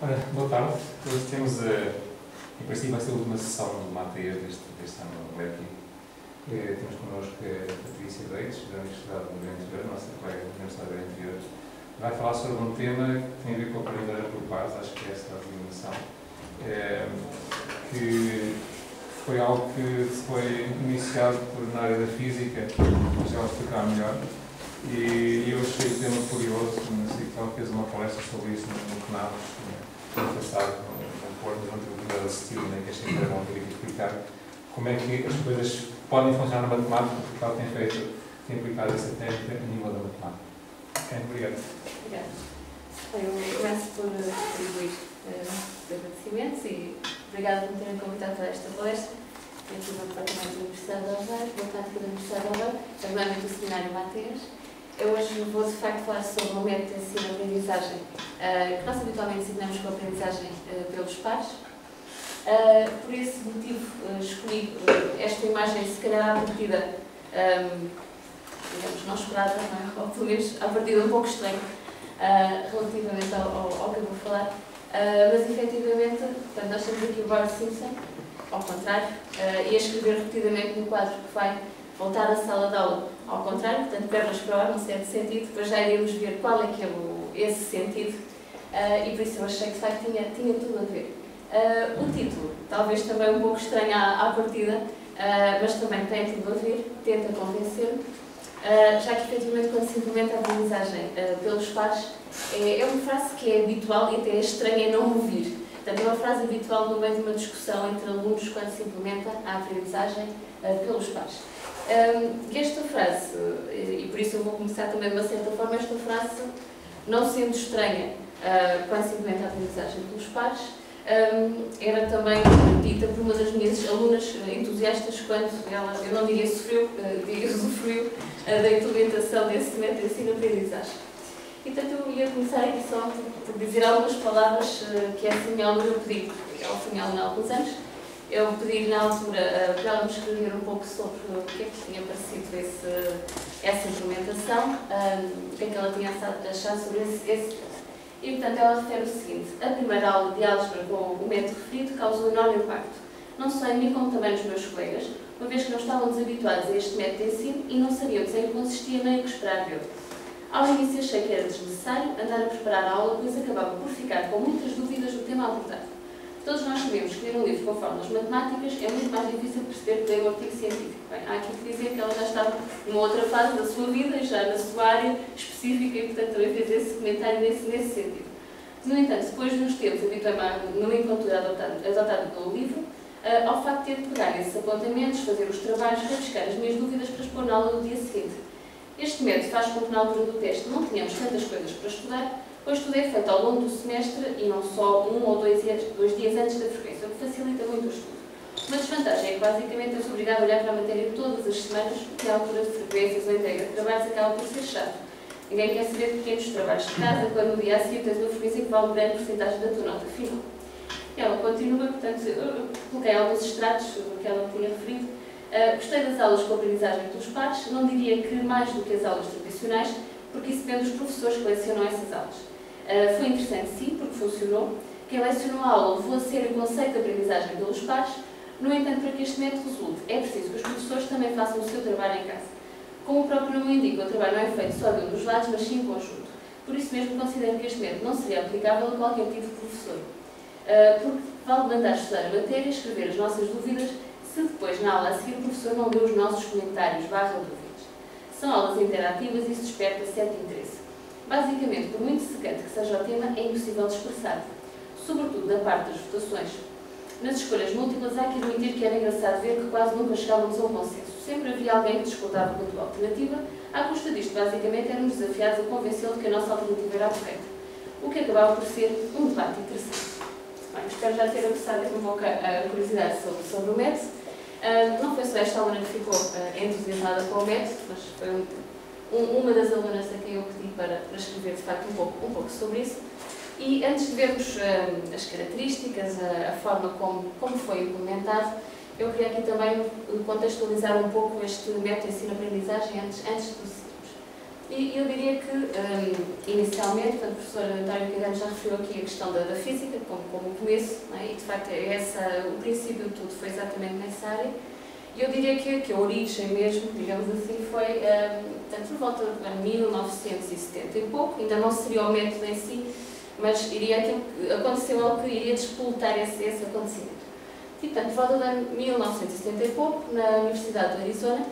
Ora, boa tarde. Hoje temos, em princípio, vai ser a última sessão do MATEIA deste ano letivo. Temos connosco a Patrícia Beites, da Universidade do Rio Interior, nossa colega da Universidade do Rio Interior. Vai falar sobre um tema que tem a ver com a aprendizagem por pares, acho que essa é a denominação, que foi algo que foi iniciado na área da física, mas ela explicar melhor. E eu achei o tema curioso, não sei que ela fez uma palestra sobre isso no CNAV, no ano passado, no Porto, mas não tive a oportunidade de assistir, nem que achei que era bom vir aqui explicar como é que as coisas podem funcionar na matemática, porque ela tem aplicado essa técnica a nível da matemática. Obrigado. Obrigada. Eu começo por atribuir os agradecimentos e obrigada por me terem convidado para esta palestra. Eu estive no Departamento da Universidade de Aveiro, na prática da Universidade de Aveiro, particularmente do Seminário Mateias. Eu hoje vou, de facto, falar sobre um método de ensino-aprendizagem que nós habitualmente ensinamos com a aprendizagem pelos pares. Por esse motivo, escolhi esta imagem, se calhar à partida, digamos, não esperada, não é? Ou pelo menos à partida um pouco estranha, relativamente ao que eu vou falar. Mas, efetivamente, portanto, nós temos aqui o Bart Simpson, ao contrário, e a escrever repetidamente no quadro que vai voltar à sala de aula ao contrário, portanto, pernas para o ar, num certo sentido, depois já iremos ver qual é que é esse sentido, e por isso eu achei que de facto tinha tudo a ver. O título, talvez também um pouco estranho à partida, mas também tem tudo a ver, tenta convencer-me, já que efetivamente quando se implementa a aprendizagem pelos pares, é uma frase que é habitual e até é estranha não ouvir. Portanto, é uma frase habitual no meio de uma discussão entre alunos quando se implementa a aprendizagem pelos pares. Esta frase, e por isso eu vou começar também de uma certa forma, esta frase, não sendo estranha quando se implementa a aprendizagem pelos pares, era também dita por uma das minhas alunas entusiastas quando ela, eu não diria sofreu, diria usufruiu da implementação desse método de ensino-aprendizagem. E, portanto, eu ia começar aqui só por dizer algumas palavras que essa minha aluna pediu. Ela foi minha aluna há alguns anos. Eu pedi na altura para ela me escrever um pouco sobre o que é que tinha parecido essa implementação, o que é que ela tinha achado sobre esse. E, portanto, ela refere o seguinte: a primeira aula de álgebra com o método referido causou enorme impacto, não só em mim como também nos meus colegas, uma vez que não estávamos habituados a este método de ensino e não sabíamos em que consistia nem o que esperar dele. Ao início achei que era desnecessário andar a preparar a aula, pois acabava por ficar com muitas dúvidas do tema abordado. Todos nós sabemos que ler um livro com fórmulas matemáticas é muito mais difícil de perceber que ler um artigo científico. Bem, há aqui que dizer que ela já estava numa outra fase da sua vida, já na sua área específica, e portanto também fez esse comentário nesse sentido. No entanto, depois de uns tempos, habituei-me à nomenclatura adotada pelo livro, ao facto de ter de pegar esses apontamentos, fazer os trabalhos, rabiscar as minhas dúvidas para expor na aula do dia seguinte. Este método faz com que na altura do teste não tenhamos tantas coisas para estudar, pois tudo é feito ao longo do semestre e não só 1 ou 2 dias antes da frequência, o que facilita muito o estudo. Uma desvantagem é que basicamente és obrigado a olhar para a matéria todas as semanas, porque a altura de frequências ou entrega de trabalhos acaba por ser chato. Ninguém quer saber de pequenos trabalhos de casa quando no dia a seguir tens uma frequência que vale grande porcentagem da tua nota final. E ela continua, portanto, eu coloquei alguns extratos do que ela tinha referido. Gostei das aulas com aprendizagem pelos pares, não diria que mais do que as aulas tradicionais, porque isso depende dos professores que lecionam essas aulas. Foi interessante, sim, porque funcionou. Quem lecionou a aula levou a sério o conceito de aprendizagem pelos pares. No entanto, para que este método resulte, é preciso que os professores também façam o seu trabalho em casa. Como o próprio nome indica, o trabalho não é feito só de um dos lados, mas sim em conjunto. Por isso mesmo, considero que este método não seria aplicável a qualquer tipo de professor. Porque vale mandar estudar a matéria e escrever as nossas dúvidas, se depois, na aula a seguir, o professor não lê os nossos comentários /dúvidas. São aulas interativas e isso desperta certo interesse. Basicamente, por muito secante que seja o tema, é impossível de expressar, sobretudo da parte das votações. Nas escolhas múltiplas, há que admitir que era engraçado ver que quase nunca chegávamos a um consenso. Sempre havia alguém que discordava da tua alternativa, à custa disto, basicamente, éramos desafiados a convencê-lo de que a nossa alternativa era a correta, o que acabava por ser um debate interessante. Bem, espero já ter aguçado um pouco a curiosidade sobre o método. Não foi só esta aluna que ficou entusiasmada com o método, mas foi uma das alunas a quem eu pedi para escrever, de facto, um pouco sobre isso. E antes de vermos as características, a forma como foi implementado, eu queria aqui também contextualizar um pouco este método de ensino-aprendizagem antes de prosseguirmos. E eu diria que, inicialmente, a professora António Caetano já referiu aqui a questão da física, como começo, não é? E de facto o princípio de tudo foi exatamente nessa área. E eu diria que a origem mesmo, digamos assim, foi portanto, por volta de 1970 e pouco, ainda não seria o método em si, mas aconteceu algo que iria despoltar esse acontecimento. E, portanto, por volta de 1970 e pouco, na Universidade do Arizona,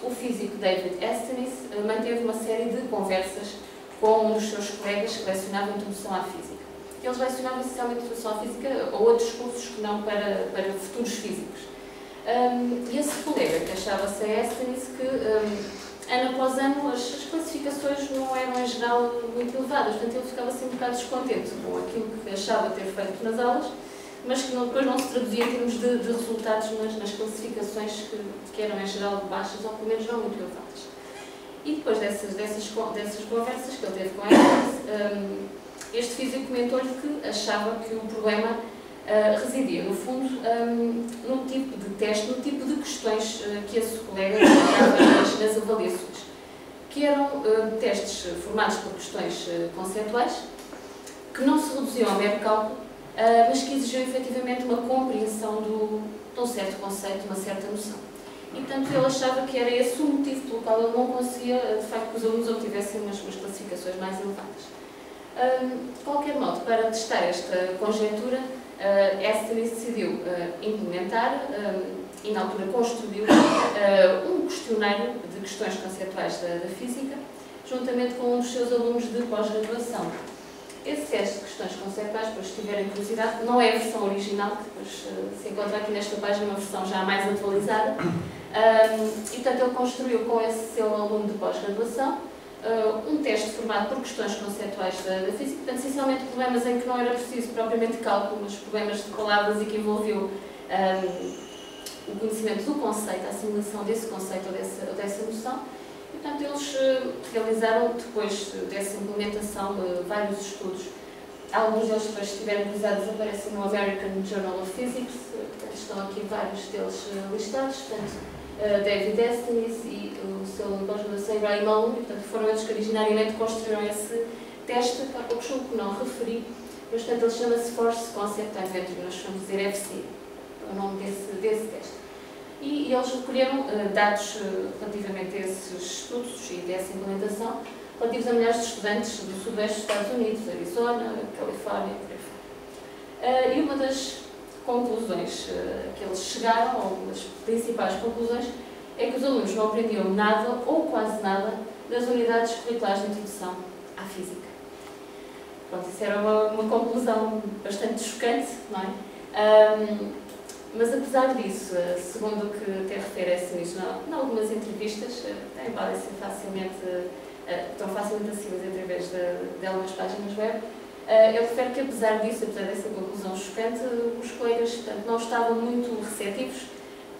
o físico David Aston manteve uma série de conversas com um dos seus colegas que lecionava Introdução à Física. Eles lecionavam essencialmente Introdução à Física ou outros cursos que não para futuros físicos. E esse colega queixava-se a Aston que, ano após ano, as classificações não eram, em geral, muito elevadas. Portanto, ele ficava assim um bocado descontente com aquilo que achava ter feito nas aulas, mas que depois não se traduzia em termos de resultados nas classificações que eram, em geral, baixas ou, pelo menos, não muito elevadas. E depois dessas conversas que ele teve com ela, este físico comentou-lhe que achava que o problema residia, no fundo, no tipo de teste, no tipo de questões que esse colega colocava nas avaliações, que eram testes formados por questões conceituais, que não se reduziam ao mero cálculo, mas que exigiam efetivamente uma compreensão de um certo conceito, uma certa noção. E, portanto, ele achava que era esse o motivo pelo qual ele não conseguia, de facto, que os alunos obtivessem umas classificações mais elevadas. De qualquer modo, para testar esta conjectura, Aston decidiu implementar e, na altura, construiu um questionário de questões conceituais da física, juntamente com um dos seus alunos de pós-graduação. Esse teste de questões conceituais, para os que tiverem curiosidade, não é a versão original, que depois se encontra aqui nesta página, uma versão já mais atualizada. E, portanto, ele construiu com esse seu aluno de pós-graduação um teste formado por questões conceituais da física, portanto, essencialmente problemas em que não era preciso propriamente cálculo, mas problemas de palavras e que envolviam o conhecimento do conceito, a assimilação desse conceito ou dessa noção. E, portanto, eles realizaram, depois dessa implementação, vários estudos. Alguns deles, depois, se estiverem utilizados, aparecem no American Journal of Physics, portanto, estão aqui vários deles listados, portanto, David Aston e o seu pós-graduação Ray Malone, portanto, foram eles que originariamente construíram esse teste, que há pouco julgo que não referi, mas, portanto, ele chama-se Force Concept Inventory, nós vamos dizer FC, é o nome desse teste. E eles recolheram dados relativamente a esses estudos e dessa implementação, relativos a milhares de estudantes do sudoeste dos Estados Unidos, Arizona, Califórnia, por aí fora. E uma das conclusões que eles chegaram, ou uma das principais conclusões, é que os alunos não aprendiam nada, ou quase nada, das unidades curriculares de introdução à física. Pronto, isso era uma conclusão bastante chocante, não é? Mas, apesar disso, segundo o que até refere-se nisso, em algumas entrevistas, também podem ser estão facilmente acessíveis através de algumas páginas web, ele refere que, apesar disso, apesar dessa conclusão chocante, os colegas, portanto, não estavam muito receptivos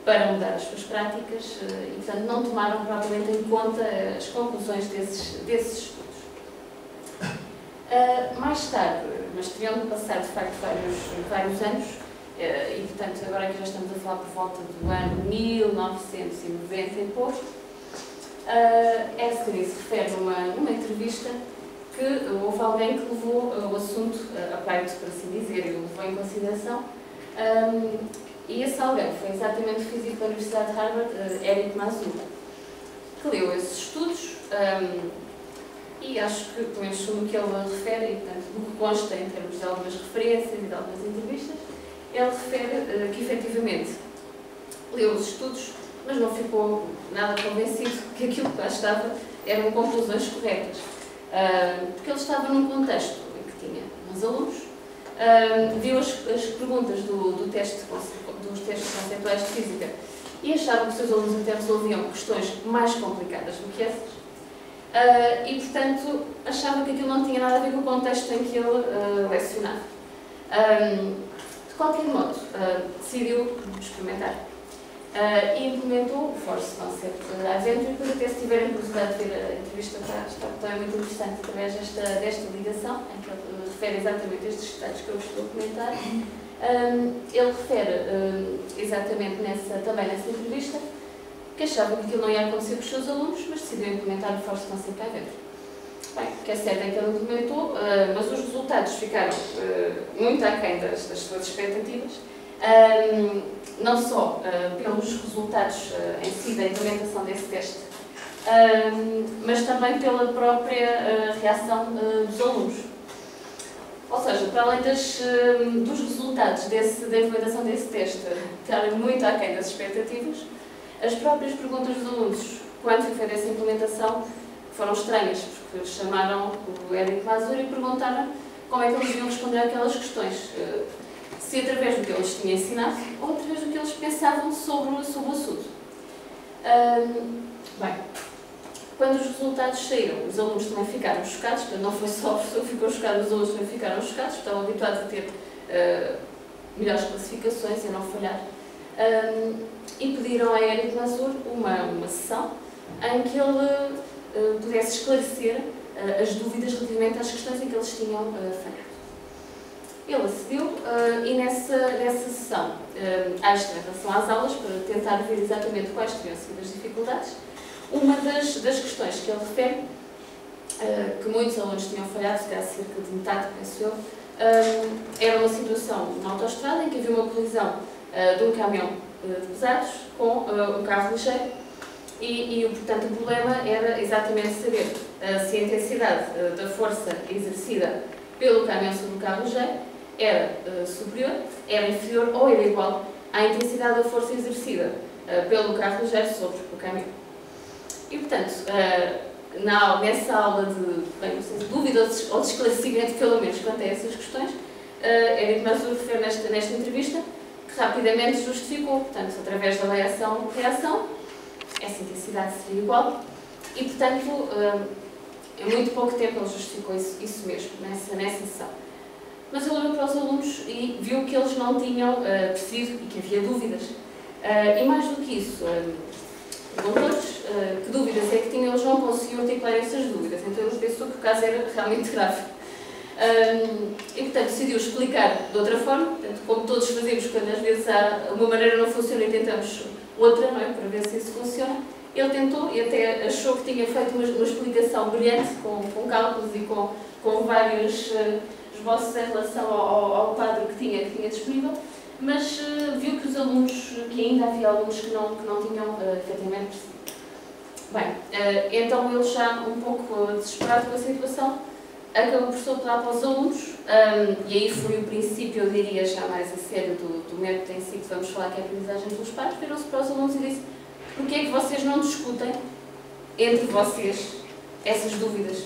para mudar as suas práticas e, portanto, não tomaram propriamente em conta as conclusões desses estudos. Mais tarde, mas teriam passado, de facto, vários anos, e, portanto, agora aqui já estamos a falar por volta do ano 1990 e pouco, Aston refere numa entrevista que houve alguém que levou o assunto a peito, por assim dizer, e o levou em consideração. E esse alguém foi exatamente o físico da Universidade de Harvard, Eric Mazur, que leu esses estudos e acho que, pelo menos segundo o que ele refere, e portanto, do que consta em termos de algumas referências e de algumas entrevistas, ele refere que, efetivamente, leu os estudos, mas não ficou nada convencido que aquilo que lá estava eram conclusões corretas. Porque ele estava num contexto em que tinha uns alunos, viu as perguntas dos testes conceituais de física e achava que os seus alunos até resolviam questões mais complicadas do que essas e, portanto, achava que aquilo não tinha nada a ver com o contexto em que ele lecionava. De qualquer modo, decidiu experimentar e implementou o Force Concept Inventory, e depois, até se tiverem curiosidade de ver a entrevista, está também muito interessante através desta ligação, em que ele refere exatamente estes detalhes que eu estou a comentar. Ele refere exatamente também nessa entrevista que achavam que aquilo não ia acontecer com os seus alunos, mas decidiu implementar o Force Concept cá dentro. Bem, o que é certo é que ele implementou, mas os resultados ficaram muito aquém das suas expectativas, não só pelos resultados em si da implementação desse teste, mas também pela própria reação dos alunos. Ou seja, para além dos resultados da implementação desse teste estarem muito aquém das expectativas, as próprias perguntas dos alunos, quando foi feita essa implementação, foram estranhas, porque chamaram o Éric Mazur e perguntaram como é que eles iam responder àquelas questões. Se através do que eles tinham ensinado ou através do que eles pensavam sobre o assunto. Bem, quando os resultados saíram, os alunos também ficaram chocados, portanto não foi só o professor que ficou chocado, os alunos também ficaram chocados, estavam habituados a ter melhores classificações e a não falhar. E pediram a Éric Mazur uma sessão em que ele pudesse esclarecer as dúvidas relativamente às questões em que eles tinham falhado. Ele acedeu e nessa sessão, extra em relação às aulas, para tentar ver exatamente quais teriam sido as dificuldades, uma das questões que ele refere, que muitos alunos tinham falhado, se calhar cerca de metade, penso eu, era uma situação na autoestrada em que havia uma colisão de um caminhão de pesados com um carro ligeiro e, portanto, o problema era exatamente saber se a intensidade da força exercida pelo caminhão sobre o carro ligeiro era superior, era inferior ou era igual à intensidade da força exercida pelo carro ligeiro sobre o caminhão. E, portanto, nessa aula de dúvida ou de esclarecimento, pelo menos, quanto a essas questões, Éric Mazur refere nesta entrevista que rapidamente justificou, portanto, através da reação, essa intensidade seria igual e, portanto, em muito pouco tempo ele justificou isso mesmo, nessa sessão. Mas ele olhou para os alunos e viu que eles não tinham percebido e que havia dúvidas. E mais do que isso, perguntou-lhes que dúvidas é que tinham, eles não conseguiam articular essas dúvidas, então ele pensou que o caso era realmente grave. E, portanto, decidiu explicar de outra forma, portanto, como todos fazemos quando às vezes uma maneira não funciona e tentamos outra, não é? Para ver se isso funciona. Ele tentou e até achou que tinha feito uma explicação brilhante, com cálculos e com vários esboços em relação ao quadro que tinha disponível, mas viu que os alunos, que ainda havia alunos que não tinham efetivamente percebido. Bem, então ele já um pouco desesperado com a situação, acabou por soltar para os alunos, e aí foi o princípio, eu diria, já mais a sério do método em si que vamos falar, que é a aprendizagem pelos pares. Virou-se para os alunos e disse: porquê é que vocês não discutem entre vocês essas dúvidas?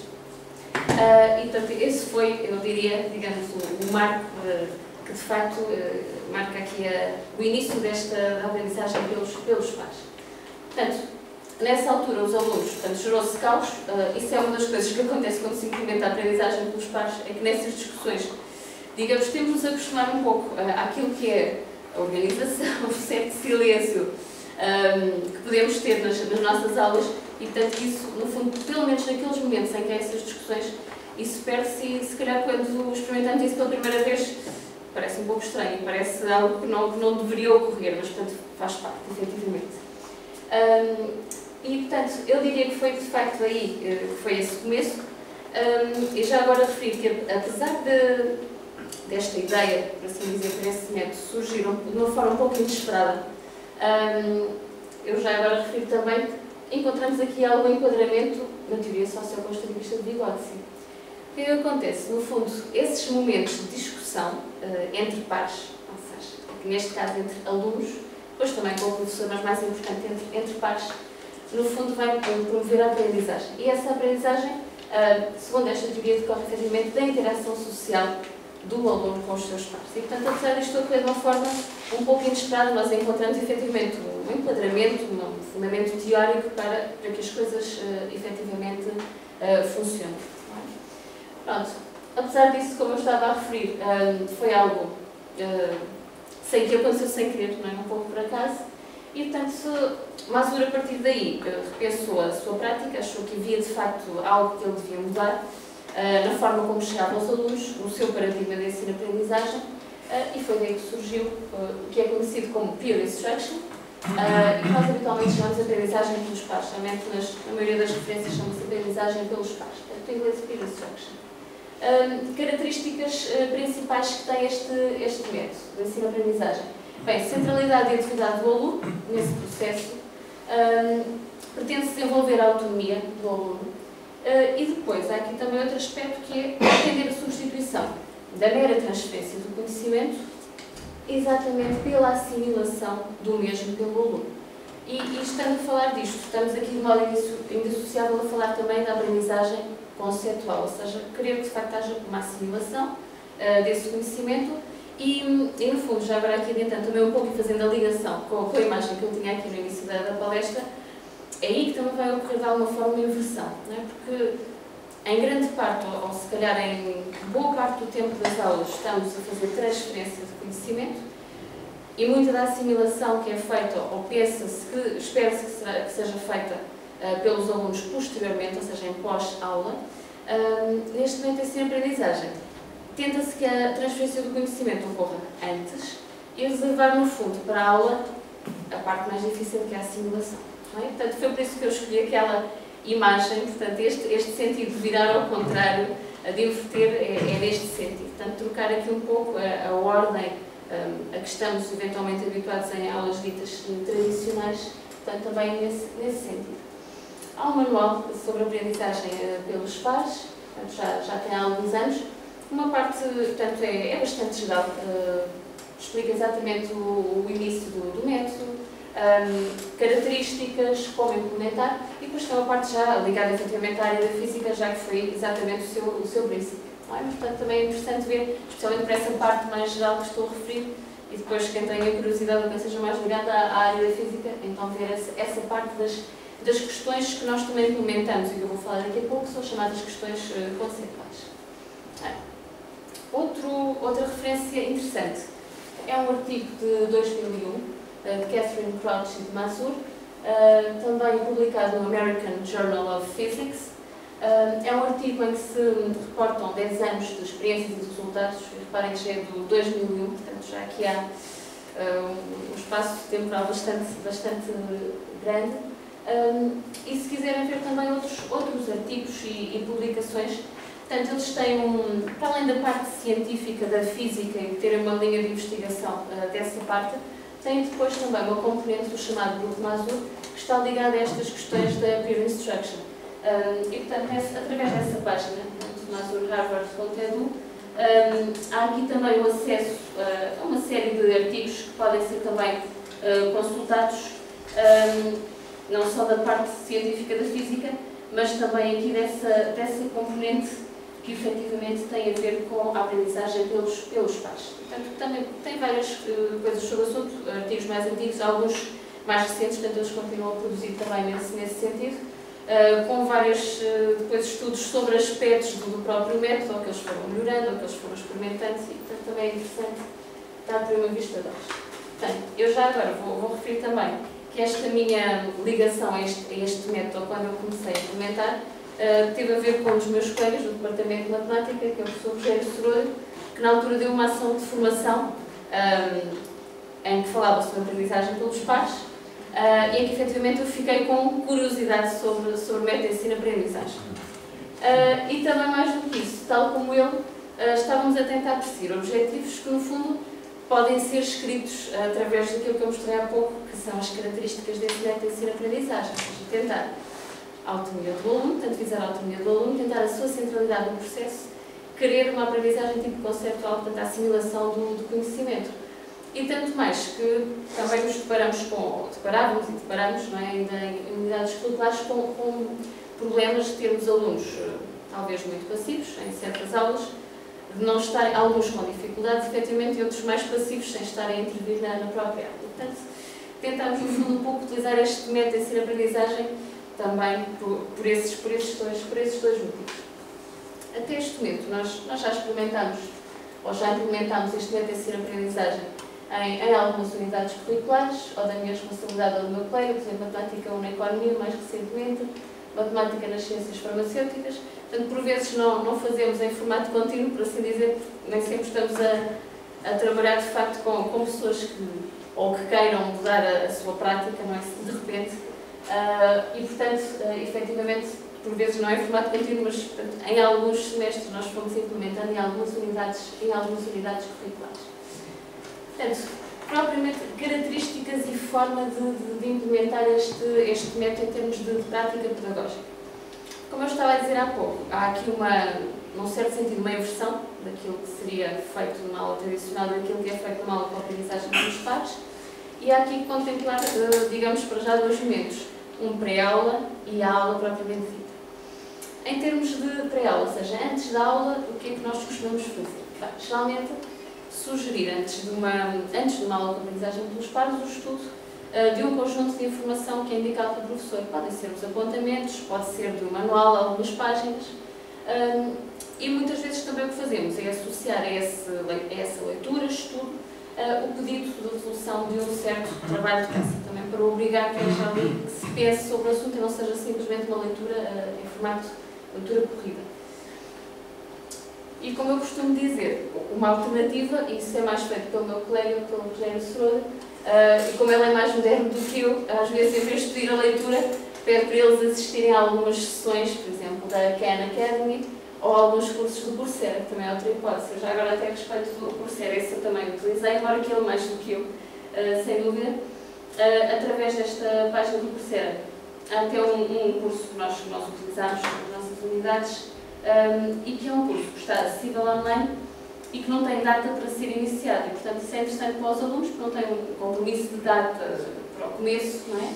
E, portanto, esse foi, eu diria, digamos, o marco que de facto marca aqui o início da aprendizagem pelos pares. Portanto, nessa altura, os alunos, gerou-se caos. Isso é uma das coisas que acontece quando se implementa a aprendizagem pelos pares, é que nessas discussões, digamos, temos de nos acostumar um pouco àquilo que é a organização, o certo silêncio que podemos ter nas nossas aulas e, portanto, isso, no fundo, pelo menos naqueles momentos em que há essas discussões, isso perde-se e, se calhar, quando experimentamos isso pela primeira vez, parece um pouco estranho, parece algo que não deveria ocorrer, mas, portanto, faz parte, efetivamente. E, portanto, eu diria que foi, de facto, aí que foi esse começo. E já agora refiro que, apesar desta ideia, por assim dizer, para esse método, surgir de uma forma um pouco inesperada, eu já agora refiro também que encontramos aqui algum enquadramento na teoria socioconstrutivista de Vygotsky. O que acontece? No fundo, esses momentos de discussão entre pares, ou seja, neste caso entre alunos, depois também com o professor, mas mais importante entre pares, no fundo vai promover a aprendizagem. E essa aprendizagem, segundo esta teoria, decorre efetivamente da interação social do aluno com os seus pares. E, portanto, apesar disto ocorrer de uma forma um pouco inesperada, nós encontramos efetivamente um enquadramento, um fundamento teórico para que as coisas efetivamente funcionem. Pronto. Apesar disso, como eu estava a referir, foi algo que aconteceu sem querer, não é? Um pouco por acaso. E, portanto, Mazur, a partir daí, repensou a sua prática, achou que havia, de facto, algo que ele devia mudar na forma como chegava aos alunos, no seu paradigma de ensino-aprendizagem, e foi daí que surgiu o que é conhecido como Peer Instruction, e que nós habitualmente chamamos de aprendizagem pelos pares. Realmente, na maioria das referências, chama-se aprendizagem pelos pares. Portanto, em inglês, peer instruction. Características principais que tem este método de ensino-aprendizagem. Bem, centralidade e atividade do aluno nesse processo. Pretende-se desenvolver a autonomia do aluno. E depois, há aqui também outro aspecto que é entender a substituição da mera transferência do conhecimento exatamente pela assimilação do mesmo pelo aluno. E estamos a falar disto, estamos aqui de modo indissociável a falar também da aprendizagem conceptual, ou seja, querer que de facto haja uma assimilação desse conhecimento e no fundo, já agora aqui adiantando também um pouco e fazendo a ligação com a imagem que eu tinha aqui no início da palestra, é aí que também vai ocorrer de alguma forma uma inversão, não é? Porque em grande parte, ou se calhar em boa parte do tempo das aulas, estamos a fazer transferência de conhecimento e muita da assimilação que é feita, ou pensa-se que, espera-se que seja feita pelos alunos posteriormente, ou seja, em pós-aula, neste momento é ensino-aprendizagem. Tenta-se que a transferência do conhecimento ocorra antes e reservar, no fundo, para a aula a parte mais difícil, que é a assimilação. Não é? Portanto, foi por isso que eu escolhi aquela imagem, portanto, este sentido de virar ao contrário, de inverter, é neste sentido. Portanto, trocar aqui um pouco a ordem a que estamos eventualmente habituados em aulas ditas tradicionais, portanto, também nesse sentido. Há um manual sobre aprendizagem pelos pares, portanto, já tem há alguns anos. Uma parte, portanto, é bastante geral, explica exatamente o início do método, características, como implementar, e depois tem uma parte já ligada efetivamente à área da física, já que foi exatamente o seu princípio. Não é? Portanto, também é interessante ver, especialmente para essa parte mais geral que estou a referir, e depois quem tenha curiosidade ou quem seja mais ligado à área da física, então ver essa parte das questões que nós também implementamos, e que eu vou falar daqui a pouco, são chamadas questões conceituais. Outra referência interessante é um artigo de 2001, de Catherine Crouch e de Mazur, também publicado no American Journal of Physics. É um artigo em que se reportam 10 anos de experiências e de resultados, e reparem que já é do 2001, portanto já aqui há um espaço temporal bastante grande. E se quiserem ver também outros artigos e publicações, portanto, eles têm, para além da parte científica da física e terem uma linha de investigação dessa parte, têm depois também uma componente do chamado Grupo Mazur, que está ligada a estas questões da peer instruction. E, portanto, através dessa página, mazur-harvard.edu, há aqui também o acesso a uma série de artigos que podem ser também consultados, não só da parte científica da física, mas também aqui dessa componente que efetivamente tem a ver com a aprendizagem pelos pares. Portanto, também tem várias coisas sobre o assunto, artigos mais antigos, alguns mais recentes, portanto eles continuam a produzir também nesse sentido, com vários depois estudos sobre aspectos do próprio método, ou que eles foram melhorando, ou que eles foram experimentando, e portanto também é interessante dar por uma vista de olhos. Portanto, eu já agora vou referir também que esta minha ligação a este método, quando eu comecei a implementar, teve a ver com um dos meus colegas do Departamento de Matemática, que é o professor Rogério Sorolho, que na altura deu uma ação de formação em que falava sobre aprendizagem pelos pares, e em que efetivamente eu fiquei com curiosidade sobre o método de ensino-aprendizagem. E também mais do que isso, tal como ele, estávamos a tentar perseguir objetivos que no fundo podem ser escritos através daquilo que eu mostrei há pouco, que são as características desse método de ensino-aprendizagem, ou seja, tentar a autonomia do aluno, tanto visar a autonomia do aluno, tentar a sua centralidade no processo, querer uma aprendizagem tipo conceptual, portanto a assimilação do conhecimento. E tanto mais que também nos deparamos, não é, ainda em unidades curriculares, com problemas de termos alunos talvez muito passivos em certas aulas, de não estarem, alguns com dificuldades, efetivamente, e outros mais passivos, sem estarem a intervir na própria aula. Portanto, tentamos, no fundo, um pouco utilizar este método de ensino-aprendizagem também por esses dois motivos. Até este momento, nós já experimentamos, ou já implementámos este método de ensino-aprendizagem em algumas unidades curriculares, ou da minha responsabilidade ou do meu colega, por exemplo, matemática ou na economia, mais recentemente, matemática nas ciências farmacêuticas. Portanto, por vezes não fazemos em formato contínuo, por assim dizer, porque nem sempre estamos a trabalhar de facto com pessoas que ou que queiram mudar a sua prática, não é? De repente. E, portanto, efetivamente, por vezes não é formato contínuo, mas portanto, em alguns semestres nós fomos implementando em algumas unidades curriculares. Portanto, propriamente características e forma de implementar este método em termos de prática pedagógica. Como eu estava a dizer há pouco, há aqui num certo sentido, uma inversão daquilo que seria feito numa aula tradicional daquilo que é feito numa aula com aprendizagem dos pares, e há aqui que contemplar, digamos, para já dois momentos, um pré-aula e a aula propriamente dita. Em termos de pré-aula, ou seja, antes da aula, o que é que nós costumamos fazer? Bem, geralmente, sugerir, antes de uma aula com aprendizagem pelos pares, o estudo de um conjunto de informação que é indicado pelo professor. Podem ser os apontamentos, pode ser do manual, algumas páginas, e muitas vezes também o que fazemos é associar a essa leitura, estudo, o pedido de resolução de um certo trabalho de casa, também para obrigar que haja ali que se pense sobre o assunto e não seja simplesmente uma leitura em formato de leitura corrida. E como eu costumo dizer, uma alternativa, e isso é mais feito pelo meu colega, pelo Rogério Sorolha, e como ele é mais moderno do que eu, às vezes, em vez de pedir a leitura, peço para eles assistirem a algumas sessõões, por exemplo, da Khan Academy, ou alguns cursos do Coursera, que também é outra hipótese. Eu já agora até respeito do Coursera, esse eu também utilizei, embora que ele mais do que eu, sem dúvida, através desta página do Coursera. Há até um curso que nós utilizamos nas nossas unidades, e que é um curso que está acessível online e que não tem data para ser iniciado. E, portanto, isso é interessante para os alunos, porque não tem um compromisso de data para o começo, não é?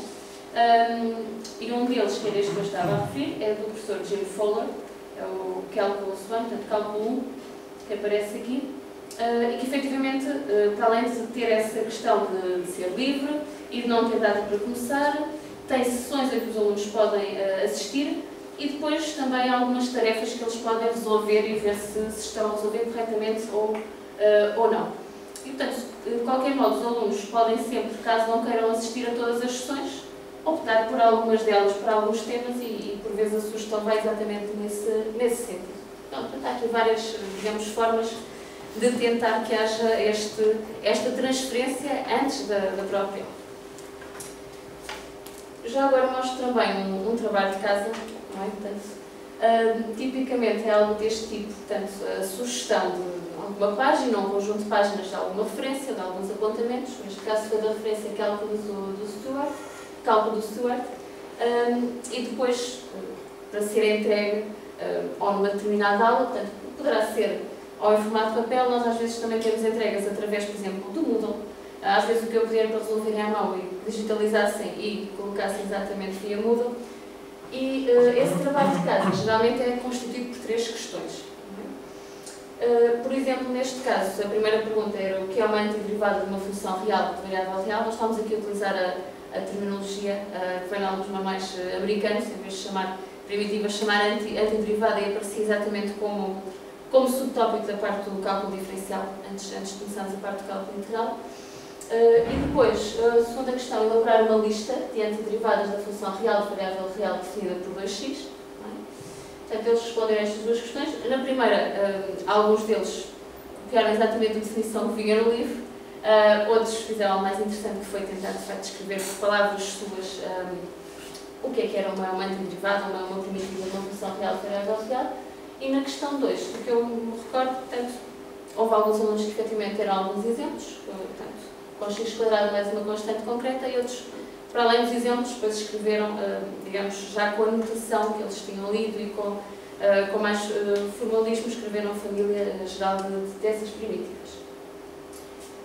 E um deles, que era este que eu estava a referir, é do professor Jim Fowler, é o Cálculo 1, portanto, Cálculo 1, que aparece aqui, e que, efetivamente, para além de ter essa questão de ser livre e de não ter data para começar, tem sessões em que os alunos podem assistir, e depois também há algumas tarefas que eles podem resolver e ver se estão a resolver corretamente ou não. E, portanto, de qualquer modo, os alunos podem sempre, caso não queiram assistir a todas as sessões, optar por algumas delas, por alguns temas, e por vezes a sugestão vai exatamente nesse sentido. Então, há aqui várias, digamos, formas de tentar que haja esta transferência antes da própria aula. Já agora mostro também um trabalho de casa, não é? Portanto, tipicamente é algo deste tipo, portanto, a sugestão de alguma página, um conjunto de páginas de alguma referência, de alguns apontamentos, neste caso foi da referência Cálculo do Stewart, e depois, para ser entregue ou numa determinada aula, portanto, poderá ser ou em formato de papel. Nós às vezes também temos entregas através, por exemplo, do Moodle. Às vezes o que eu pedir para resolverem à mão e digitalizassem e colocassem exatamente via Moodle. E esse trabalho de casa geralmente é constituído por 3 questões. Por exemplo, neste caso, a primeira pergunta era o que é uma antiderivada de uma função real de variável real. Nós estamos aqui a utilizar a terminologia que vem em alguns manuais americanos, em vez de chamar primitiva, chamar antiderivada, e aparecia exatamente como subtópico da parte do cálculo diferencial, antes de começarmos a parte do cálculo integral. E depois, a segunda questão, elaborar uma lista de antiderivadas da função real de variável real definida por 2x. Não é? Portanto, eles responderam a estas duas questões. Na primeira, alguns deles copiaram exatamente a definição que vinha no livro, outros fizeram algo mais interessante, que foi tentar, de facto, escrever por palavras suas o que é que era uma antiderivada, uma primitiva de uma função real de variável real. E na questão 2, do que eu me recordo, portanto, houve alguns alunos que efetivamente deram alguns exemplos, portanto, com x quadrado mais uma constante concreta, e outros, para além dos exemplos, depois escreveram, digamos, já com a notação que eles tinham lido e com mais formalismo, escreveram a família geral dessas primitivas.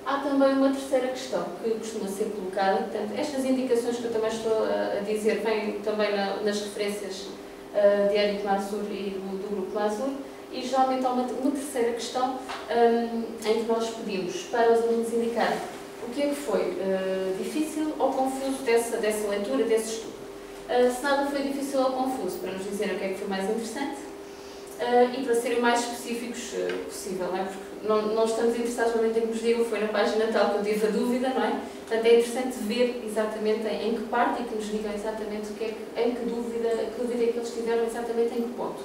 Há também uma terceira questão que costuma ser colocada, portanto, estas indicações que eu também estou a dizer vêm também nas referências de Eric Mazur e do grupo Mazur, e geralmente há uma terceira questão em que nós pedimos para os alunos indicarem o que é que foi difícil ou confuso dessa leitura, desse estudo. Se nada foi difícil ou confuso, para nos dizerem o que é que foi mais interessante e para serem mais específicos possível, não é? Porque não estamos interessados realmente em que nos digam foi na página tal que eu tive a dúvida, não é? Portanto, é interessante ver exatamente em que parte e que nos digam exatamente em que dúvida é que eles tiveram, exatamente em que ponto.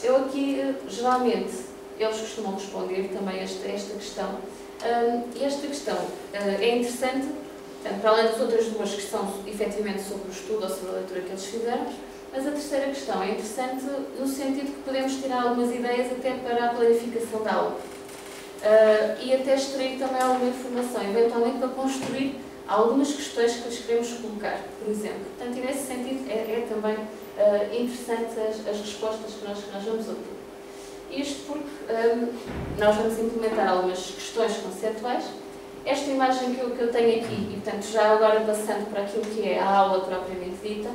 Eu aqui, geralmente, eles costumam responder também a esta questão, E esta questão é interessante, portanto, para além das outras duas que são efetivamente sobre o estudo ou sobre a leitura que eles fizeram, mas a terceira questão é interessante no sentido que podemos tirar algumas ideias até para a planificação da aula. E até extrair também alguma informação, eventualmente para construir algumas questões que lhes queremos colocar, por exemplo. Portanto, e nesse sentido é também interessante as respostas que nós vamos obter. Isto porque nós vamos implementar algumas questões conceptuais. Esta imagem que eu tenho aqui, e portanto já agora passando para aquilo que é a aula propriamente dita,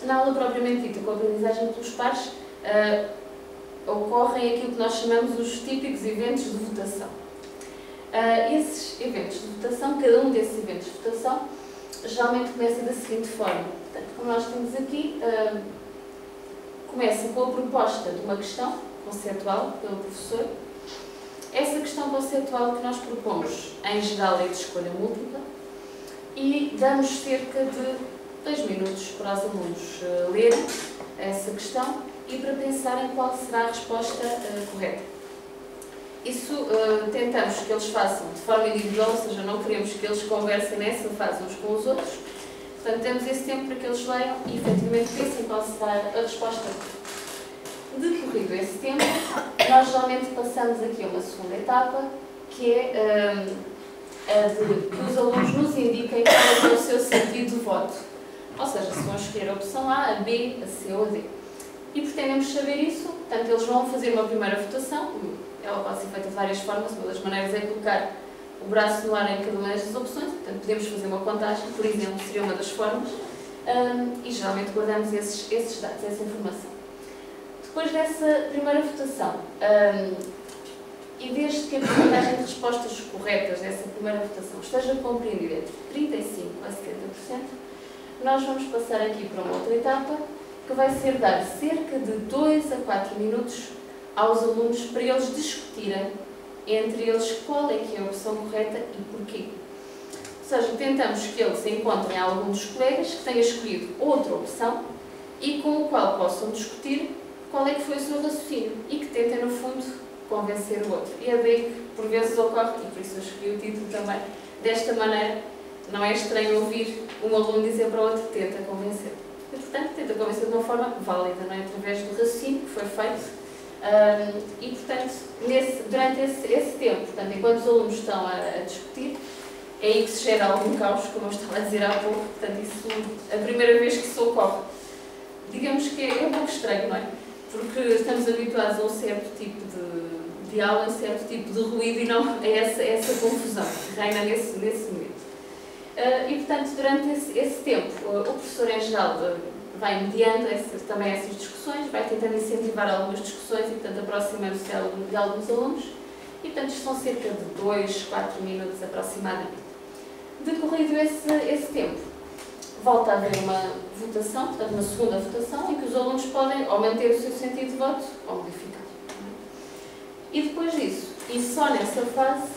na aula propriamente dita, com a aprendizagem pelos pares, ocorrem aquilo que nós chamamos os típicos eventos de votação. Esses eventos de votação, cada um desses eventos de votação, geralmente começa da seguinte forma. Portanto, como nós temos aqui, começa com a proposta de uma questão conceptual pelo professor. Essa questão conceptual que nós propomos, em geral, é de escolha múltipla e damos cerca de 2 minutos para os alunos lerem essa questão e para pensarem qual será a resposta correta. Isso tentamos que eles façam de forma individual, ou seja, não queremos que eles conversem nessa fase uns com os outros. Portanto, temos esse tempo para que eles leiam e, efetivamente, pensem qual será a resposta correta. Decorrido esse tempo, nós geralmente passamos aqui a uma segunda etapa, que é a de que os alunos nos indiquem qual é o seu sentido de voto. Ou seja, se vão escolher a opção A, a B, a C ou a D. E pretendemos saber isso, portanto, eles vão fazer uma primeira votação, ela pode ser feita de várias formas, uma das maneiras é colocar o braço no ar em cada uma destas opções, portanto, podemos fazer uma contagem, por exemplo, seria uma das formas, e geralmente guardamos esses dados, essa informação. Depois dessa primeira votação, e desde que a porcentagem de respostas corretas dessa primeira votação esteja compreendida entre 35% a 70%, nós vamos passar aqui para uma outra etapa, que vai ser dar cerca de 2 a 4 minutos aos alunos para eles discutirem entre eles qual é que é a opção correta e porquê. Ou seja, tentamos que eles encontrem algum dos colegas que tenha escolhido outra opção e com o qual possam discutir qual é que foi o seu raciocínio e que tentem, no fundo, convencer o outro. E é daí que, por vezes, ocorre, e por isso eu escolhi o título também, desta maneira, não é estranho ouvir um aluno dizer para o outro tenta convencer. E, portanto, tenta convencer de uma forma válida, não é? Através do raciocínio que foi feito. E, portanto, durante esse tempo, portanto, enquanto os alunos estão a discutir, é aí que se gera algum caos, como eu estava a dizer há pouco. Portanto, isso, a primeira vez que isso ocorre, digamos que é um pouco estranho, não é? Porque estamos habituados a um certo tipo de aula, a um certo tipo de ruído e não a essa confusão que reina nesse momento. E, portanto, durante esse tempo, o professor, em geral, vai mediando também essas discussões, vai tentando incentivar algumas discussões e, portanto, aproximando-se de alguns alunos. E, portanto, são cerca de 2, 4 minutos aproximadamente. Decorrido esse tempo, volta a haver uma votação, portanto, uma segunda votação, em que os alunos podem ou manter o seu sentido de voto ou modificar. E depois disso, e só nessa fase,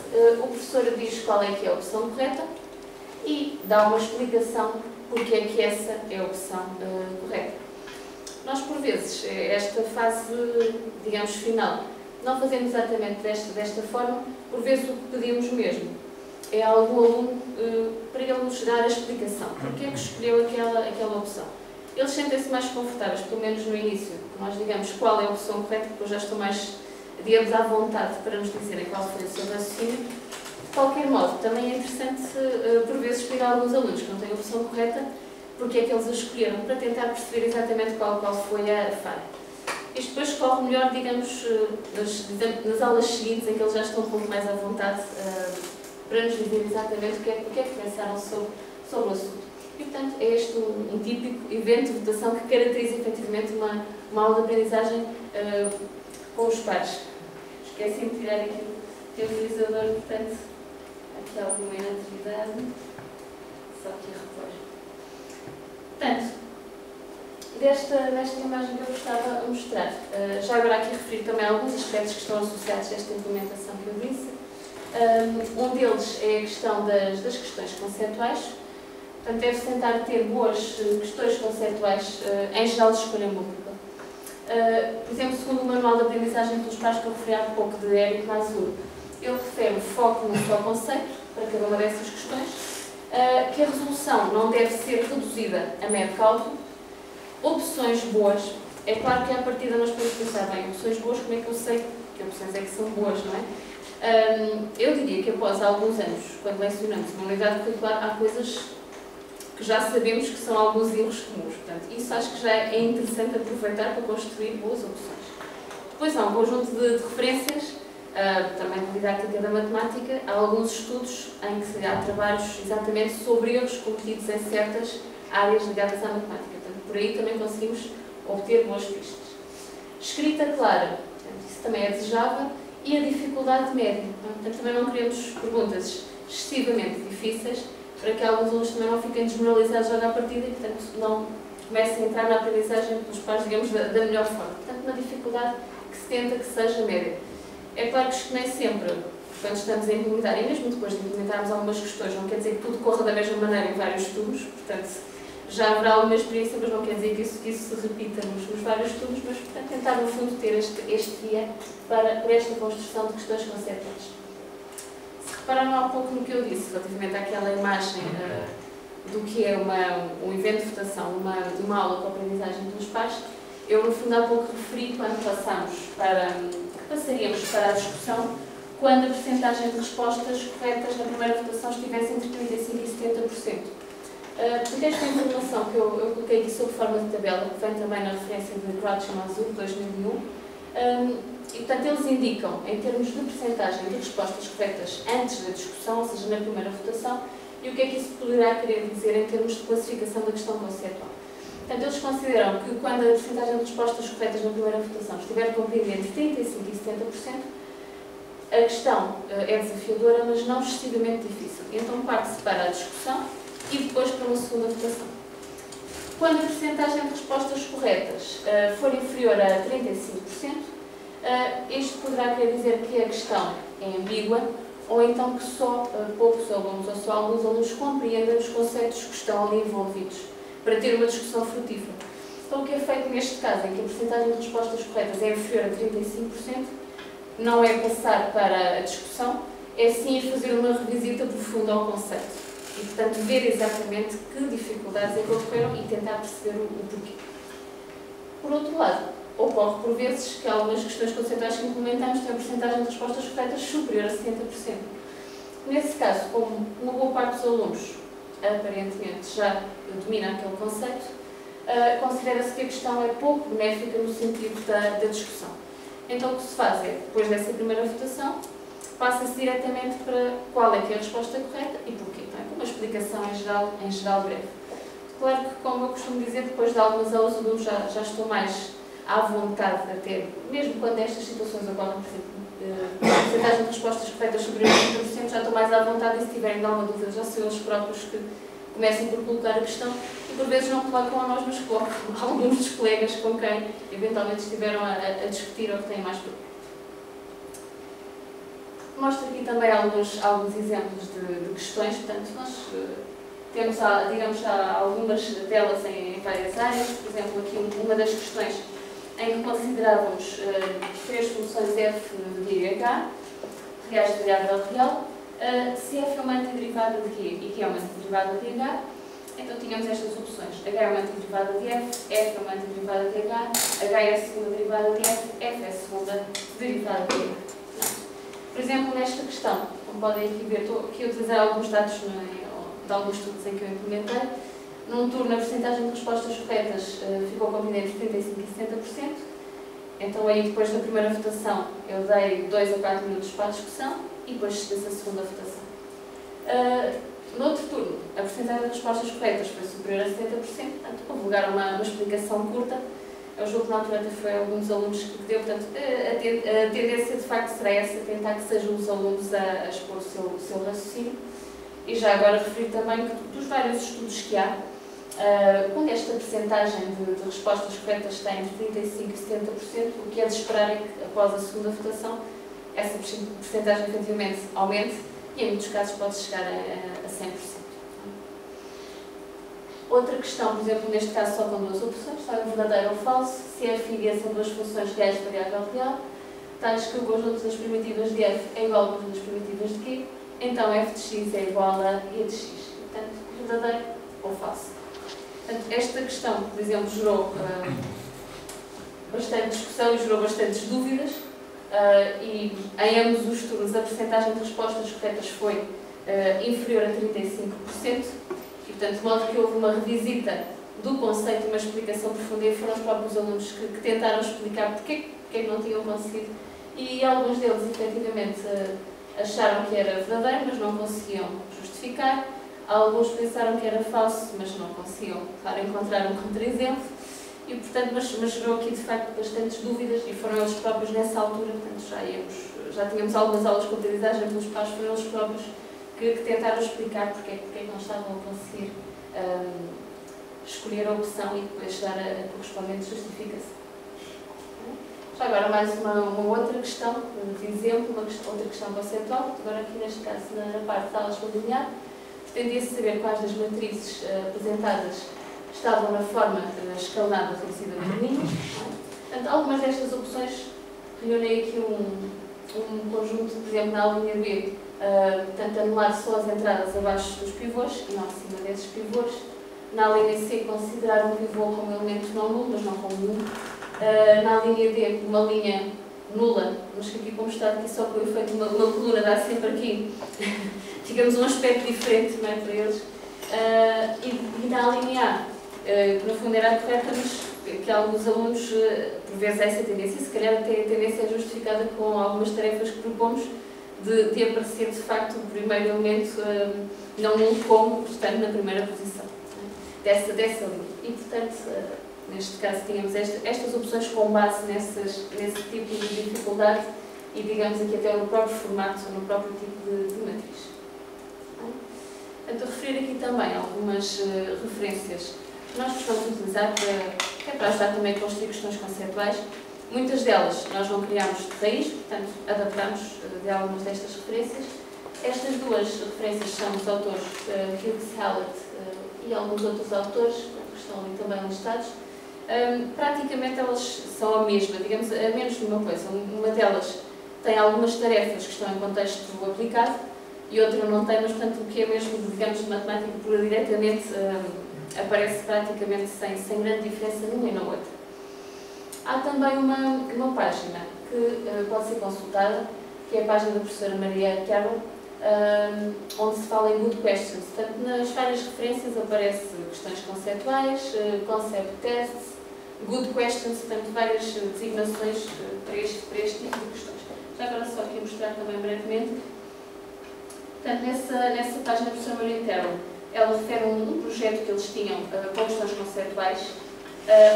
o professor diz qual é que é a opção correta e dá uma explicação porque é que essa é a opção correta. Nós, por vezes, esta fase, digamos, final, não fazemos exatamente desta forma, por vezes o que pedimos mesmo é a algum aluno para ele nos dar a explicação, porque é que escolheu aquela opção. Eles sentem-se mais confortáveis, pelo menos no início, que nós digamos qual é a opção correta, depois já estão mais, digamos, à vontade para nos dizerem qual foi o seu raciocínio. De qualquer modo, também é interessante, por vezes, pedir a alguns alunos que não têm a opção correta, porque é que eles a escolheram, para tentar perceber exatamente qual foi a falha. Isto depois corre melhor, digamos, nas aulas seguintes, em que eles já estão um pouco mais à vontade para nos dizer exatamente o que é que pensaram sobre o assunto. E, portanto, é este um típico evento de votação que caracteriza efetivamente uma aula de aprendizagem com os pares. Esqueci de tirar aqui o teu utilizador, portanto, aqui alguma inatividade, só aqui a repor. Portanto, desta imagem que eu gostava de mostrar, já agora aqui referir também alguns aspectos que estão associados a esta implementação que eu disse. Um deles é a questão das questões conceptuais. Portanto, deve-se tentar ter boas questões conceptuais, em geral, de escolha múltipla. Por exemplo, segundo o Manual de Aprendizagem pelos Pares que eu referi há pouco, de Érico Mazur, ele refere o foco no só conceito, para cada uma dessas questões, que a resolução não deve ser reduzida a mero cálculo, opções boas. É claro que à partida nós podemos pensar, bem, opções boas, como é que eu sei que opções é que são boas, não é? Eu diria que após alguns anos, quando lecionamos uma unidade curricular, há coisas que já sabemos que são alguns erros comuns. Portanto, isso acho que já é interessante aproveitar para construir boas opções. Depois há um conjunto de referências, também na didática da matemática, há alguns estudos em que há trabalhos exatamente sobre erros cometidos em certas áreas ligadas à matemática. Portanto, por aí também conseguimos obter boas pistas. Escrita clara, portanto, isso também é desejável, e a dificuldade média. Portanto, também não queremos perguntas excessivamente difíceis, para que alguns alunos também não fiquem desmoralizados logo à partida e, portanto, não comecem a entrar na aprendizagem dos pais, digamos, da melhor forma. Portanto, uma dificuldade que se tenta que seja média. É claro que nem sempre, quando estamos a implementar, e mesmo depois de implementarmos algumas questões, não quer dizer que tudo corra da mesma maneira em vários estudos, portanto, já haverá alguma experiência, mas não quer dizer que isso se repita nos vários estudos, mas, portanto, tentar, no fundo, ter este guia para esta construção de questões conceituais. Se repararam há pouco no que eu disse, relativamente àquela imagem do que é um evento de votação, uma aula com aprendizagem pelos pais, eu, no fundo, há pouco referi quando passaríamos para a discussão, quando a percentagem de respostas corretas na primeira votação estivesse entre 35% e 70%. Porque esta informação que eu coloquei aqui sob forma de tabela, que vem também na referência de Crouch e Mazur, 2001, e, portanto, eles indicam, em termos de percentagem de respostas corretas antes da discussão, ou seja, na primeira votação, e o que é que isso poderá querer dizer em termos de classificação da questão conceitual. Portanto, eles consideram que quando a percentagem de respostas corretas na primeira votação estiver compreendida entre 35% e 70%, a questão é desafiadora, mas não excessivamente difícil. Então, parte-se para a discussão e depois para uma segunda votação. Quando a percentagem de respostas corretas for inferior a 35%, isto poderá querer dizer que a questão é ambígua, ou então que só poucos alunos ou só alguns alunos compreendem os conceitos que estão ali envolvidos, para ter uma discussão frutífera. Então, o que é feito neste caso, em que a percentagem de respostas corretas é inferior a 35%, não é passar para a discussão, é sim fazer uma revisita profunda ao conceito. E, portanto, ver exatamente que dificuldades é que ocorreram e tentar perceber o porquê. Por outro lado, ocorre por vezes que algumas questões conceituais que implementamos têm a percentagem de respostas corretas superior a 70%. Nesse caso, como uma boa parte dos alunos aparentemente já domina aquele conceito, considera-se que a questão é pouco benéfica no sentido da discussão. Então, o que se faz é, depois dessa primeira votação, passa-se diretamente para qual é que é a resposta correta e porquê. Então, com uma explicação em geral breve. Claro que, como eu costumo dizer, depois de algumas aulas, os alunos já estão mais à vontade até, mesmo quando estas situações ocorrem, por exemplo, a percentagem de respostas corretas superior a 50%, já estão mais à vontade e se tiverem alguma dúvida, já são eles próprios que comecem por colocar a questão e por vezes não colocam a nós, mas colocam alguns dos colegas com quem eventualmente estiveram a discutir ou que têm mais dúvidas. Mostro aqui também alguns exemplos de questões, portanto, nós temos, digamos, algumas delas em várias áreas. Por exemplo, aqui uma das questões em que considerávamos três funções f de h, reais de variável real, se f é uma antiderivada de q e q é uma antiderivada de h, então tínhamos estas opções. H é uma antiderivada de f é uma antiderivada de h, h é a segunda derivada de f é a segunda derivada de h. Por exemplo, nesta questão, como podem aqui ver, estou aqui a utilizar alguns dados de alguns estudos em que eu implementei. Num turno, a percentagem de respostas corretas ficou compreendida entre 35% e 70%. Então, aí, depois da primeira votação, eu dei 2 a 4 minutos para a discussão e depois dessa segunda votação. No outro turno, a percentagem de respostas corretas foi superior a 70%, portanto, houve lugar uma explicação curta. Eu julgo que na altura até foi alguns alunos que deu, portanto, a tendência de facto será essa, tentar que sejam os alunos a expor o seu raciocínio. E já agora referir também que dos vários estudos que há, quando esta percentagem de respostas corretas está entre 35% e 70%, o que é de esperar é que após a segunda votação essa percentagem efetivamente aumente e em muitos casos pode chegar a 100%. Outra questão, por exemplo, neste caso só com duas opções, está verdadeiro ou falso, se f e g são duas funções reais de variável real. tais que o conjunto das primitivas de f é igual ao conjunto das primitivas de q, então f de x é igual a e de x. Portanto, verdadeiro ou falso. Portanto, esta questão, por exemplo, gerou bastante discussão e gerou bastantes dúvidas, e em ambos os turnos a percentagem de respostas corretas foi inferior a 35%, e portanto, de modo que houve uma revisita do conceito e uma explicação profunda, e foram os próprios alunos que tentaram explicar porque é que não tinham conseguido, e alguns deles efetivamente acharam que era verdadeiro, mas não conseguiam justificar. Alguns pensaram que era falso, mas não conseguiam, claro, encontrar um contra-exemplo, e portanto, mas gerou aqui de facto bastantes dúvidas, e foram eles próprios nessa altura, portanto já tínhamos algumas aulas com aprendizagem pelos pais, foram eles próprios que tentaram explicar porque é que não estavam a conseguir escolher a opção e depois dar a correspondente justificação. Já agora mais uma outra questão de exemplo, outra questão conceitual, agora aqui neste caso na parte da aula linear, pretendia-se saber quais das matrizes apresentadas estavam na forma escalonada reduzida por linhas. Portanto, algumas destas opções reúnem aqui um conjunto, por exemplo, na linha B, portanto, anular só as entradas abaixo dos pivôs e não acima desses pivôs. Na linha C, considerar um pivô como elemento não nulo, mas não como nulo. Na linha D, uma linha nula, mas que aqui, como está aqui só com o efeito de uma coluna, dá sempre aqui, digamos, um aspecto diferente, não é, para eles. E na linha A, que no fundo era a correta, mas que alguns alunos, por vezes, essa tendência, se calhar até a tendência é justificada com algumas tarefas que propomos, de aparecer de facto o primeiro elemento não nulo como estando na primeira posição dessa linha. E portanto, neste caso tínhamos estas opções com base nesse tipo de dificuldade e digamos aqui até no próprio formato, no próprio tipo de matriz. Portanto, referir aqui também algumas referências que nós costumamos utilizar para ajudar também a construir questões conceituais. Muitas delas nós não criámos de raiz, portanto, adaptámos de algumas destas referências. Estas duas referências são dos autores Hughes Hallett e alguns outros autores, que estão ali também listados. Praticamente elas são a mesma, digamos, a menos de uma coisa. Uma delas tem algumas tarefas que estão em contexto aplicado e outra não tem, mas, portanto, o que é mesmo, digamos, de matemática pura diretamente aparece praticamente sem grande diferença numa e na outra. Há também uma página que pode ser consultada, que é a página da professora Maria Carroll, onde se fala em good questions. Portanto, nas várias referências aparece questões conceituais, concept tests, good questions, portanto, várias designações para este tipo de questões. Já agora só aqui mostrar também brevemente. Portanto, nessa página da professora Maria Carroll, ela refere um projeto que eles tinham com questões conceituais,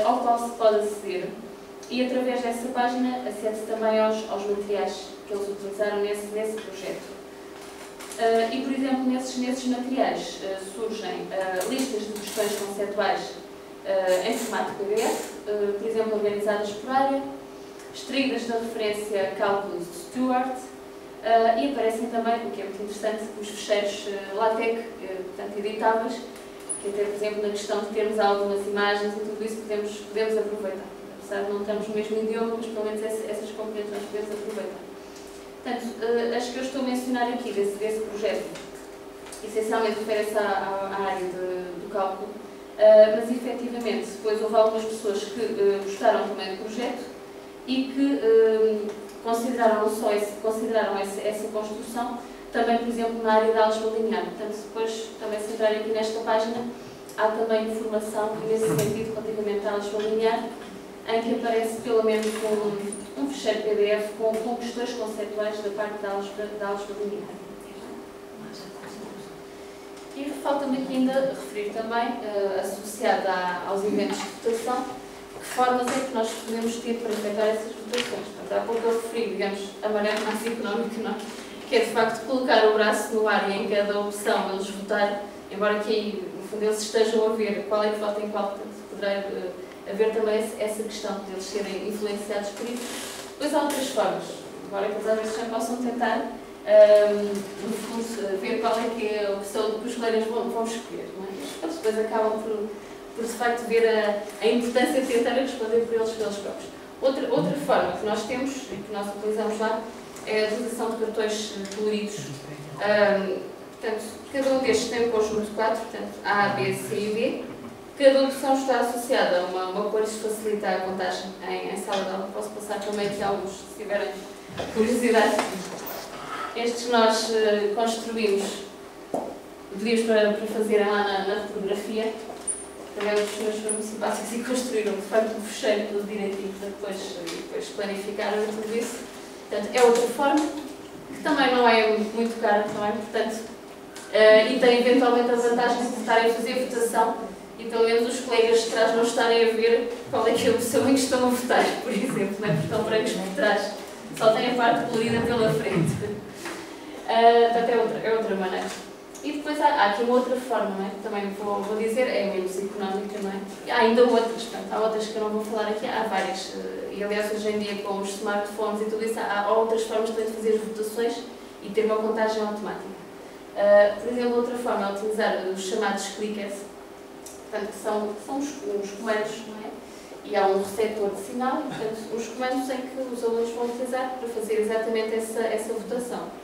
ao qual se pode aceder. E através dessa página acede-se também aos materiais que eles utilizaram nesse projeto. E, por exemplo, nesses materiais surgem listas de questões conceituais em formato PDF, por exemplo, organizadas por área, extraídas da referência Cálculos de Stewart, e aparecem também, o que é muito interessante, os fecheiros LaTeX, portanto, editáveis, que até, por exemplo, na questão de termos algumas imagens e tudo isso podemos aproveitar. Apesar de não termos o mesmo idioma, mas pelo menos essas componentes nós podemos aproveitar. Portanto, as que eu estou a mencionar aqui desse projeto, essencialmente refere-se à área do cálculo, mas efetivamente depois houve algumas pessoas que gostaram também do projeto e que consideraram essa construção também, por exemplo, na área da álgebra linear. Portanto, depois também se entrarem aqui nesta página, há também informação nesse sentido relativamente à álgebra linear, em que aparece pelo menos um fecheiro PDF com questões conceituais da parte da álgebra linear. E falta-me aqui ainda referir também, associado aos eventos de votação, que formas é que nós podemos ter para efetuar essas votações. Portanto, há pouco eu referi, digamos, a maneira mais económica, que é de facto colocar o braço no ar e em cada opção eles votarem, embora que aí, no fundo, eles estejam a ver qual é que vota em qual, portanto, poderá haver também essa questão de eles serem influenciados por isso. Depois há outras formas, embora que eles às vezes já possam tentar, no fundo, ver qual é que é a opção que os colegas vão escolher, não é? Eles depois acabam por de facto ver a importância de tentar responder por eles próprios. Outra forma que nós temos e que nós utilizamos lá é a utilização de cartões coloridos. Portanto, cada um destes tem um conjunto de 4, portanto, A, B, C e D. Cada opção está associada a uma cor, isso facilita a contagem em sala de aula. Posso passar também aqui alguns, se tiverem curiosidade. Estes nós construímos, pedimos para fazerem lá na fotografia. Pegamos os senhores municipais e construíram, de facto, um fecheiro todo direitinho para depois planificaram tudo isso. Portanto, é outra forma, que também não é muito cara, também, portanto, e tem eventualmente a vantagem de estarem a fazer votação e pelo menos os colegas de trás não estarem a ver qual é que é a opção em que estão a votar, por exemplo, não é? Porque estão brancos por trás, só tem a parte colorida pela frente. Portanto, é outra maneira. E depois há aqui uma outra forma, não é? Que também vou dizer, é menos económica, não é? Há ainda outras, portanto, há outras que eu não vou falar aqui, há várias. E aliás, hoje em dia, com os smartphones e tudo isso, há outras formas também de fazer as votações e ter uma contagem automática. Por exemplo, outra forma é utilizar os chamados clickers, portanto, que são uns comandos, não é? E há um receptor de sinal, e, portanto, uns comandos em que os alunos vão utilizar para fazer exatamente essa votação.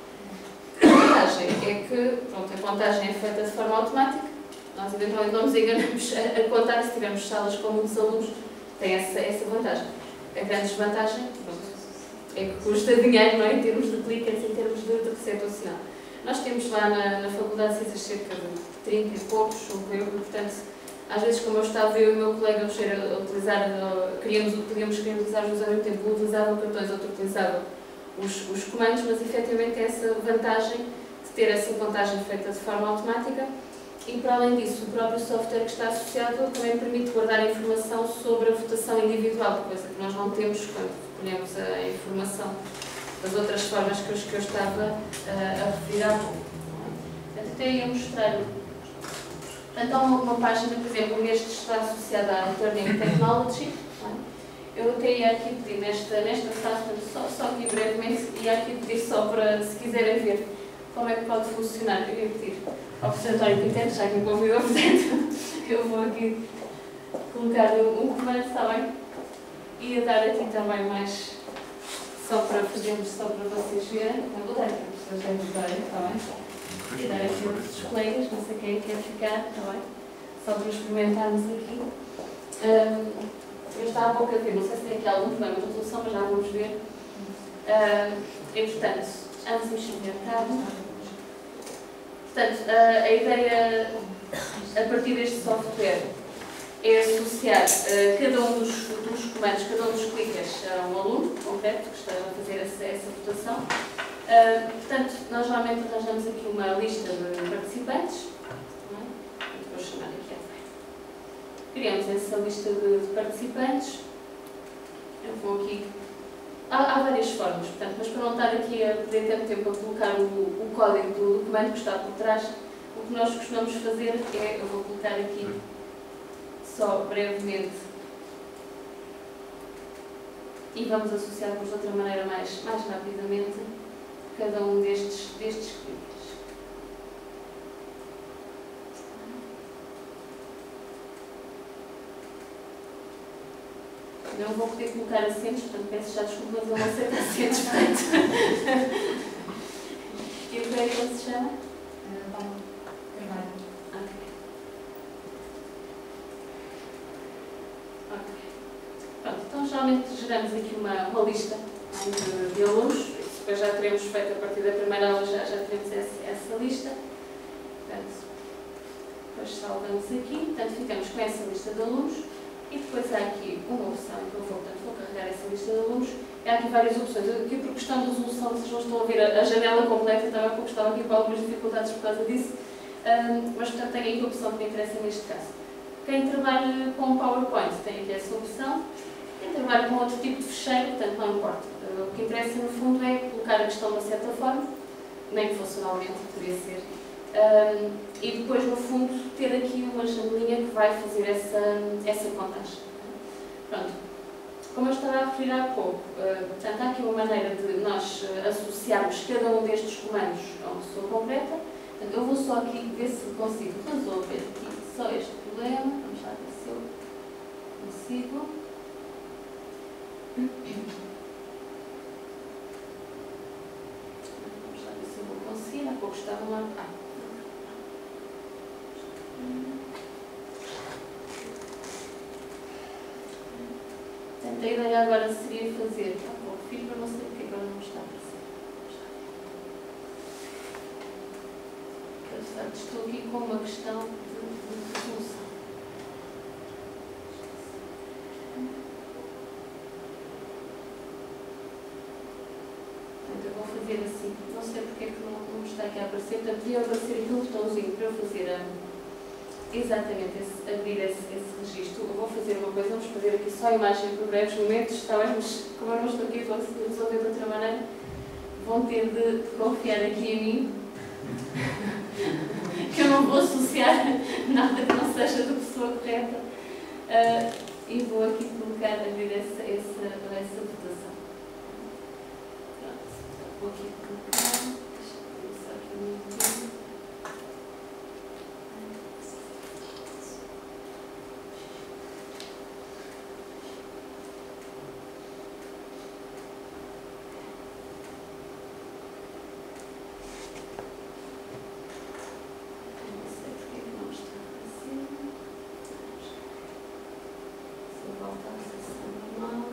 A vantagem é que a contagem é feita de forma automática, nós eventualmente não nos enganamos a contar, se tivermos salas com muitos alunos, tem essa vantagem. A grande desvantagem é que custa dinheiro, não é? Em termos de clickers, em termos de receptor de sinal. Nós temos lá na Faculdade de Ciências cerca de 30 e poucos, portanto, às vezes, como eu estava, eu e o meu colega a utilizar, podíamos querer utilizar os dois ao mesmo tempo, um utilizava cartões, outro utilizava os comandos, mas efetivamente essa vantagem de ter essa contagem feita de forma automática e, para além disso, o próprio software que está associado também permite guardar a informação sobre a votação individual, coisa que nós não temos quando recolhemos a informação das outras formas que eu estava a referir há pouco. Portanto, até ia mostrar. Portanto, há uma página, por exemplo, neste está associada à Turning Technology. Eu até ia aqui pedir nesta frase, só aqui brevemente, ia aqui pedir só para, se quiserem ver como é que pode funcionar, eu ia pedir ao professor António Pinteiro, já que me convidou, portanto, eu vou aqui colocar um comando, está bem? Ia dar aqui também mais, só para fazermos, só para vocês verem, eu vou dar aqui ao professor António, está bem? E dar aqui outros colegas, não sei quem quer ficar, está bem? Só para experimentarmos aqui. Eu estava há pouco a ver, não sei se tem aqui algum problema de resolução, mas já vamos ver. E, portanto, vamos experimentar. Portanto, a ideia, a partir deste software, é associar cada um dos comandos, cada um dos clickers a um aluno concreto que está a fazer essa votação. Portanto, nós normalmente arranjamos aqui uma lista de participantes. Vou chamar aqui a criamos essa lista de participantes. Eu vou aqui. Há várias formas, portanto, mas para não estar aqui a perder tanto tempo a colocar o código do documento que está por trás, o que nós costumamos fazer é, eu vou colocar aqui só brevemente e vamos associar de outra maneira mais rapidamente cada um destes cliques. Não vou poder colocar acentos, portanto peço já desculpa, mas eu não aceito acentos, portanto. E o que é que ele se chama? Paulo Carvalho. Ok. Pronto, então geralmente geramos aqui uma lista de alunos, depois já teremos feito a partir da primeira aula, já teremos essa lista. Portanto, depois salvamos aqui, portanto ficamos com essa lista de alunos. E depois há aqui uma opção que eu vou carregar essa lista de alunos. Há aqui várias opções. Aqui, por questão de resolução, vocês não estão a ver a janela completa, também porque estava aqui com algumas dificuldades por causa disso. Mas, portanto, tem aqui a opção que me interessa neste caso. Quem trabalha com PowerPoint tem aqui essa opção. Quem trabalha com outro tipo de fecheiro, portanto, não importa. O que interessa, no fundo, é colocar a questão de uma certa forma, nem que funcionalmente, poderia ser. E depois, no fundo, ter aqui uma janelinha que vai fazer essa contagem. Pronto. Como eu estava a referir há pouco, portanto, há aqui uma maneira de nós associarmos cada um destes comandos a uma pessoa concreta. Portanto, eu vou só aqui ver se consigo resolver aqui só este problema. Vamos lá ver se eu consigo. Vamos lá ver se eu vou conseguir. Há pouco estava lá. Portanto, a ideia agora seria fazer. Há pouco fiz, mas não sei porque agora não está a aparecer. Eu, de facto, estou aqui com uma questão de resolução. Eu vou fazer assim, não sei porque é que não me está aqui a aparecer, portanto, devia aparecer aqui um botãozinho para eu fazer exatamente abrir esse registro. Eu vou fazer uma coisa, vamos fazer aqui só a imagem por breves momentos, está bem? Mas como eu não estou aqui a conseguir resolver de outra maneira, vão ter de confiar aqui em mim, que eu não vou associar nada que não seja da pessoa correta, e vou aqui colocar, abrir essa votação. Vou aqui colocar, deixa eu começar aqui um minutinho. Não sei porque que não está assim. Se eu voltar a sessão normal.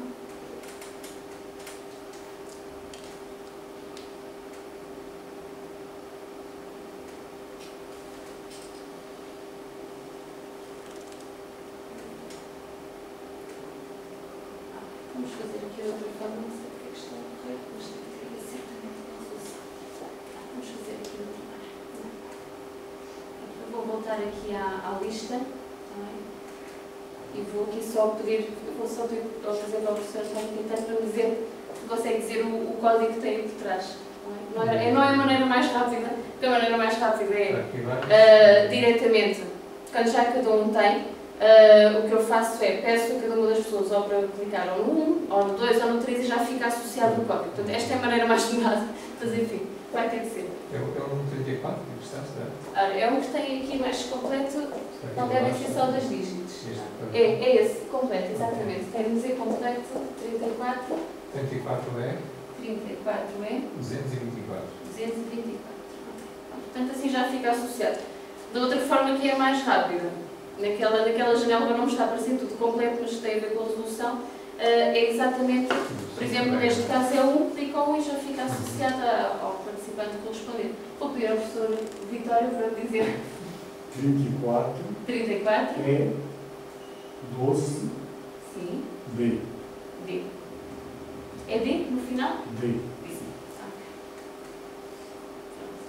Vamos fazer aqui de outra forma, não sei porque é que está a correr, mas teria certamente uma solução. Vamos fazer aqui de outra maneira. Eu vou voltar aqui à lista, tá bem? E vou aqui só pedir, vou só pedir ao presente ao professor para me dizer, consegue dizer o código que tem por trás. Não é a maneira mais rápida, porque a maneira mais rápida é diretamente, quando já cada um tem. O que eu faço é, peço a cada uma das pessoas ou para clicar ou no 1, ou no 2, ou no 3 e já fica associado no código. Portanto, esta é a maneira mais demorada, mas enfim, vai ter que ser. É o 34 que está, certo? É um que tem aqui mais completo, não deve ser só das dígitos. É esse, completo, exatamente. Quer dizer completo, 34. 34 é? 34 é? 224. 224. Portanto, assim já fica associado. Da outra forma que é mais rápida. Naquela janela não está a aparecer tudo completo, mas tem a ver com a resolução. É exatamente, por exemplo, neste caso é 1, clica o 1 e já fica associado ao participante correspondente. Vou pedir ao professor Vitório para me dizer. 34 é 12 sim. D. D. É D no final? D. D.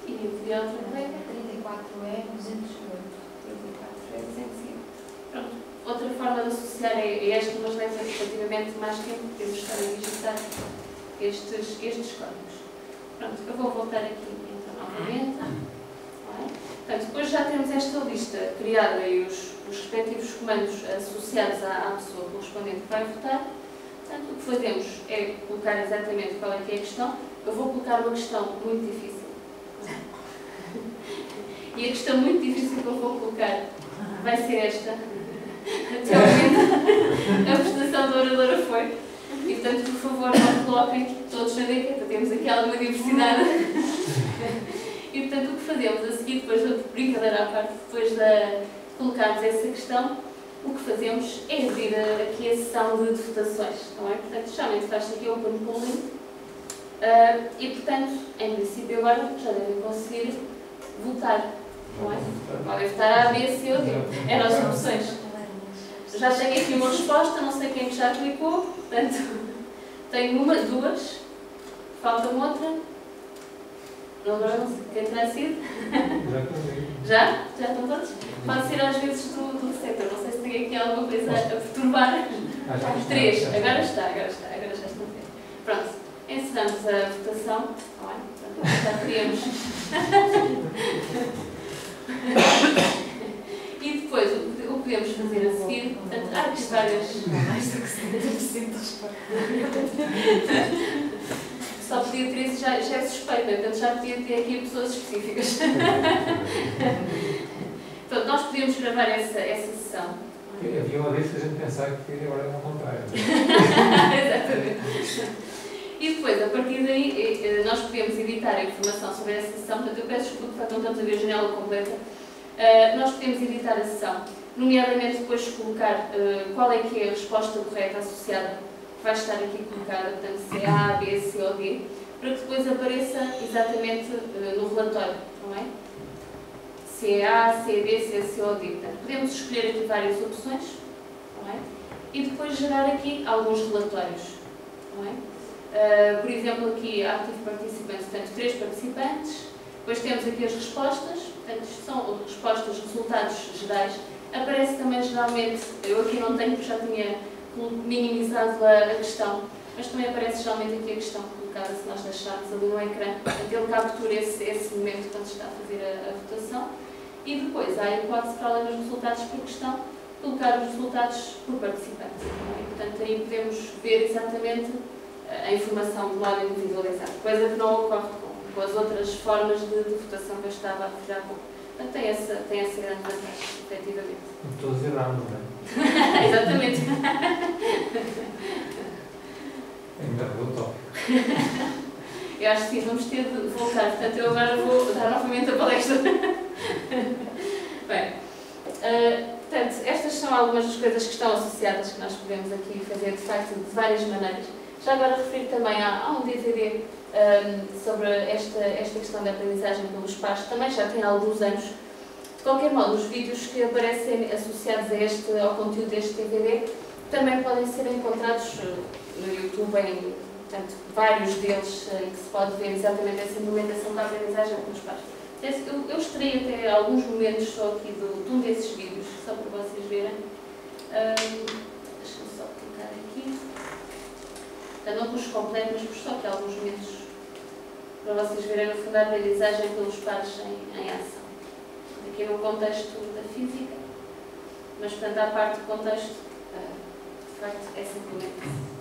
E eu pedi a outra colega. 34 é 208. 34 é 205. Pronto. Outra forma de associar é esta, mas leva efetivamente mais tempo, porque temos de estar a digitar estes códigos. Pronto, eu vou voltar aqui então novamente. Portanto, depois já temos esta lista criada e os respectivos comandos associados à pessoa correspondente que vai votar. Portanto, o que fazemos é colocar exatamente qual é que é a questão. Eu vou colocar uma questão muito difícil. E a questão muito difícil que eu vou colocar vai ser esta. Até ao momento, a prestação da oradora foi. E, portanto, por favor, não coloquem todos na década. Temos aqui alguma diversidade. E, portanto, o que fazemos a seguir, depois da brincadeira à parte, depois de colocarmos essa questão, o que fazemos é abrir aqui a sessão de votações. Não é? Portanto, geralmente faz-se aqui open polling. E, portanto, em princípio, agora já devem conseguir votar. Não é? Podem votar A, B, C ou D. Eram as opções. Já tenho aqui uma resposta, não sei quem já clicou. Portanto, tenho uma, duas. Falta-me outra. Agora não sei quem terá sido. Já? Já estão todos? Pode ser às vezes do receptor. Não sei se tem aqui alguma coisa a perturbar. Três. Agora já estão a ver. Pronto. Encerramos a votação. Portanto, já teríamos. E depois, o que podemos fazer a seguir? Portanto, há aqui várias. Mais do que 70% das Só podia ter isso, já é suspeito, né? Portanto, já podia ter aqui pessoas específicas. Portanto, nós podíamos gravar essa sessão. porque havia uma vez que a gente pensava que agora era ao contrário. Exatamente. E depois, a partir daí, nós podemos editar a informação sobre essa sessão. Portanto, eu peço desculpa, então estamos a ver a janela completa. Nós podemos editar a sessão, nomeadamente depois colocar qual é que é a resposta correta associada, que vai estar aqui colocada, portanto, se é A, B, C ou D, para que depois apareça exatamente no relatório, não é? Se é A, se é B, se é C ou D. Portanto, podemos escolher aqui várias opções, não é? E depois gerar aqui alguns relatórios, não é? Por exemplo, aqui Active Participants, portanto, 3 participantes. Depois temos aqui as respostas, portanto, isto são respostas, resultados gerais. Aparece também geralmente, eu aqui não tenho porque já tinha minimizado a questão, mas também aparece geralmente aqui a questão colocada, se nós deixarmos ali no ecrã, portanto, ele captura esse momento quando está a fazer a votação. E depois há a hipótese, para além dos resultados por questão, colocar os resultados por participante. E, portanto, aí podemos ver exatamente a informação de modo individualizado, coisa que não ocorre com as outras formas de votação que eu estava a referir há pouco. Portanto, tem essa grande vantagem, efetivamente. Todos erramos, não é? Exatamente. Ainda vou top. Eu acho que sim, vamos ter de voltar. Portanto, eu agora vou dar novamente a palestra. Bem, portanto, estas são algumas das coisas que estão associadas que nós podemos aqui fazer, de facto, de várias maneiras. Já agora referir também a um DVD sobre esta questão da aprendizagem pelos pares, também já tem alguns anos. De qualquer modo, os vídeos que aparecem associados ao conteúdo deste DVD também podem ser encontrados no YouTube, portanto, vários deles em que se pode ver exatamente essa implementação da aprendizagem pelos pares. Eu extraí até alguns momentos só aqui de um desses vídeos, só para vocês verem. Deixa-me só clicar aqui. Não pus completo, mas pus só aqui alguns momentos para vocês verem, no fundo, a aprendizagem pelos pares em ação. Aqui no contexto da física, mas, portanto, à parte do contexto, de facto, é simplesmente isso.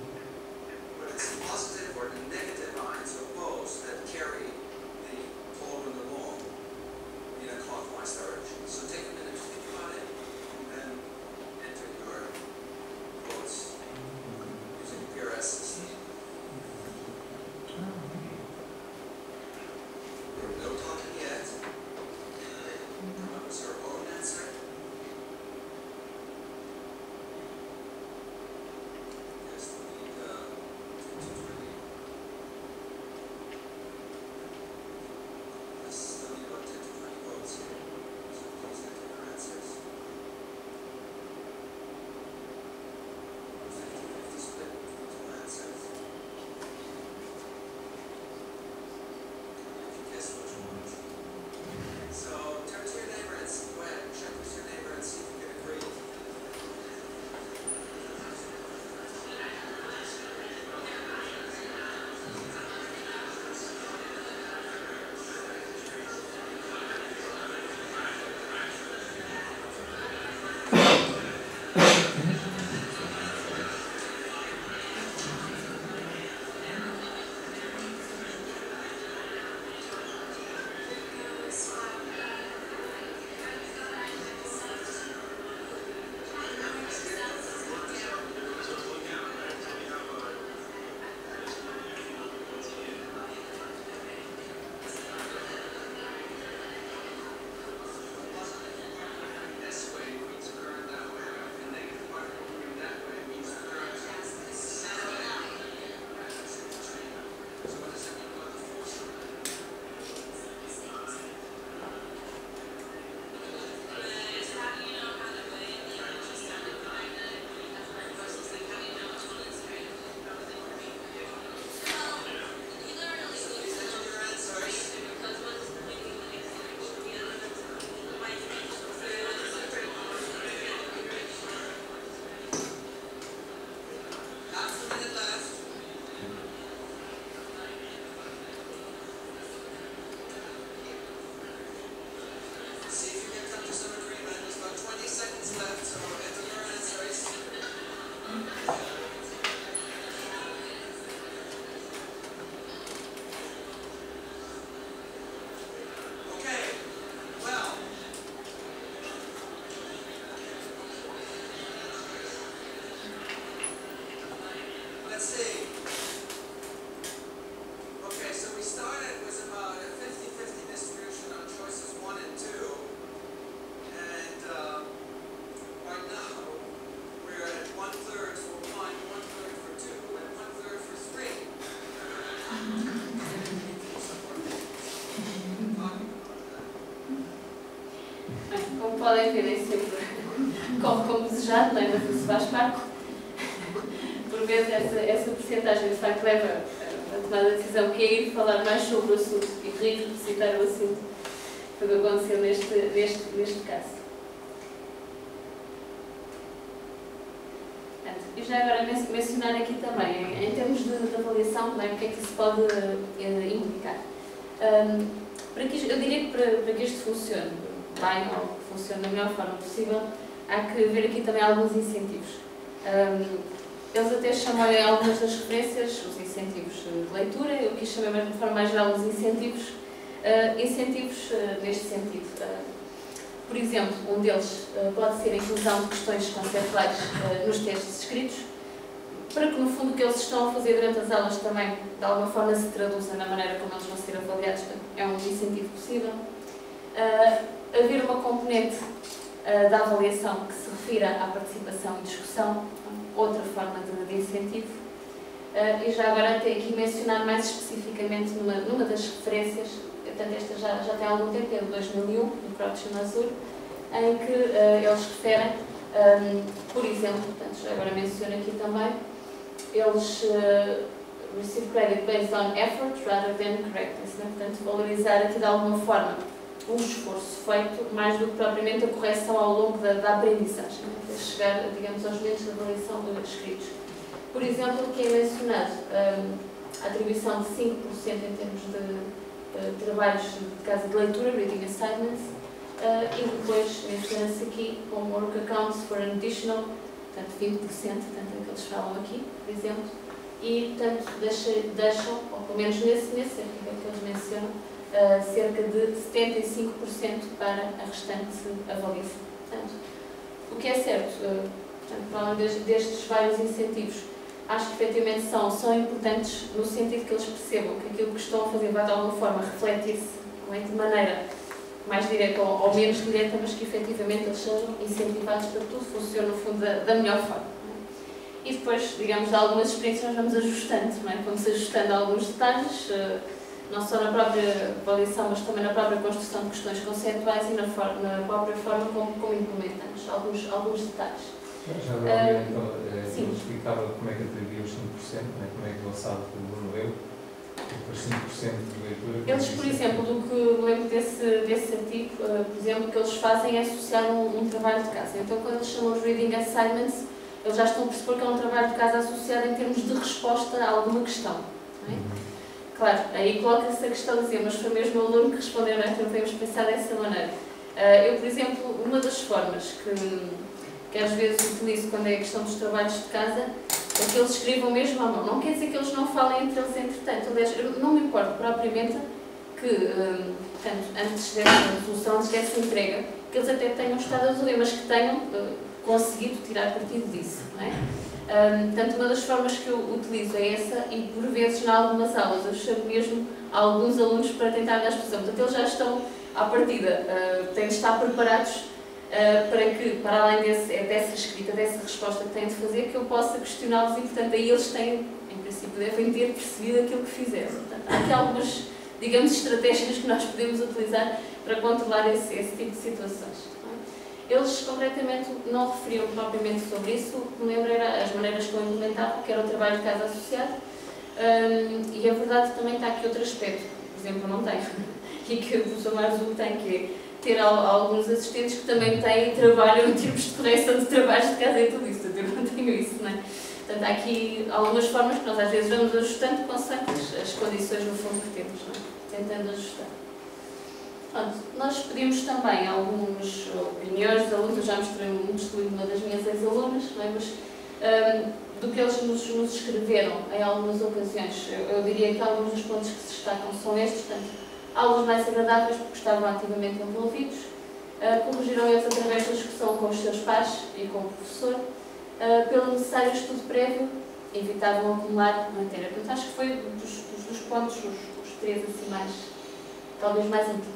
Como podem ver, nem sempre corre como desejado, não é? Mas isso faz parte. Por vezes essa porcentagem de facto leva a tomar a decisão que é ir falar mais sobre o assunto e revisitar o assunto. Foi o que aconteceu neste caso. E já agora mencionar aqui também, em termos de avaliação, também, o que é que isso pode implicar. Eu diria que para que isto funcione bem, ou que funcione da melhor forma possível, há que ver aqui também alguns incentivos. Eles até chamam em algumas das referências os incentivos de leitura, eu quis chamar mesmo de forma mais geral os incentivos neste sentido. Por exemplo, um deles pode ser a inclusão de questões conceptuais nos textos escritos, para que no fundo o que eles estão a fazer durante as aulas também de alguma forma se traduza na maneira como eles vão ser avaliados, é um incentivo possível. Haver uma componente da avaliação que se refira à participação e discussão, outra forma de incentivo. E já agora até aqui mencionar mais especificamente numa das referências, portanto esta já tem algum tempo, é de 2001, do Crouching Azul, em que eles referem, por exemplo, portanto já agora menciono aqui também, eles receive credit based on effort rather than correctness, né? Portanto valorizar aqui de alguma forma um esforço feito mais do que propriamente a correção ao longo da aprendizagem, né? Até chegar, digamos, aos momentos de avaliação escritos. Por exemplo, que é mencionado a atribuição de 5% em termos de trabalhos de casa de leitura, reading assignments, e depois menciona-se aqui como work accounts for an additional, portanto 20%, portanto é o que eles falam aqui, por exemplo, e portanto deixam, ou pelo menos nesse artigo que eles mencionam, cerca de 75% para a restante avaliação. Portanto, o que é certo, portanto, para além destes vários incentivos, acho que efetivamente são importantes no sentido que eles percebam que aquilo que estão a fazer vai de alguma forma refletir-se, não é, de maneira mais direta ou menos direta, mas que efetivamente eles sejam incentivados para que tudo funcione no fundo da melhor forma. E depois, digamos, de algumas experiências nós vamos ajustando, não é? Vamos ajustando alguns detalhes, não só na própria avaliação, mas também na própria construção de questões conceituais e na própria forma como implementamos alguns detalhes. Já agora, então, ele explicava como é que atribui os 5%, né? Como é que ele sabe que o Bruno leu, depois 5% de leitura. Eles, por exemplo, do que me lembro desse artigo, por exemplo, o que eles fazem é associar um trabalho de casa. Então, quando eles chamam os reading assignments, eles já estão a perceber que é um trabalho de casa associado em termos de resposta a alguma questão. Não é? Claro, aí coloca-se a questão de dizer, mas foi mesmo o aluno que respondeu, não é? Então, podemos pensar dessa maneira. Eu, por exemplo, uma das formas que às vezes utilizo quando é a questão dos trabalhos de casa, é que eles escrevam mesmo à mão. Não quer dizer que eles não falem entre eles, entretanto. Aliás, eu não me importo propriamente que, portanto, antes dessa resolução, antes dessa entrega, que eles até tenham estado a resolver, mas que tenham conseguido tirar partido disso, não é? Portanto, uma das formas que eu utilizo é essa, e por vezes, em algumas aulas, eu chamo mesmo alguns alunos para tentar dar exposição. Portanto, eles já estão, à partida, têm de estar preparados para que, para além dessa escrita, dessa resposta que têm de fazer, que eu possa questioná-los e, portanto, aí eles têm, em princípio, devem ter percebido aquilo que fizeram. Portanto, há aqui algumas, digamos, estratégias que nós podemos utilizar para controlar esse tipo de situações. Eles, concretamente, não referiam propriamente sobre isso. O que me lembro era as maneiras que eu implementava, que era o trabalho de casa associado. E a verdade também está aqui outro aspecto, por exemplo, eu não tenho, e que o professor Marzuco tem, que é ter alguns assistentes que também trabalham em termos de correção de trabalhos de casa e tudo isso. Eu não tenho isso, não é? Portanto, há aqui algumas formas que nós às vezes vamos ajustando consoante as condições, no fundo, que temos, não é? Tentando ajustar. Pronto, nós pedimos também algumas opiniões dos alunos, eu já mostrei um estudo de uma das minhas ex-alunas, não é? Mas do que eles nos escreveram em algumas ocasiões, eu diria que alguns dos pontos que se destacam são estes, portanto, aulas mais agradáveis porque estavam ativamente envolvidos, corrigiram eles através da discussão com os seus pais e com o professor, pelo necessário estudo prévio, evitavam acumular matéria. Portanto, acho que foi dos pontos, os três assim talvez mais importantes.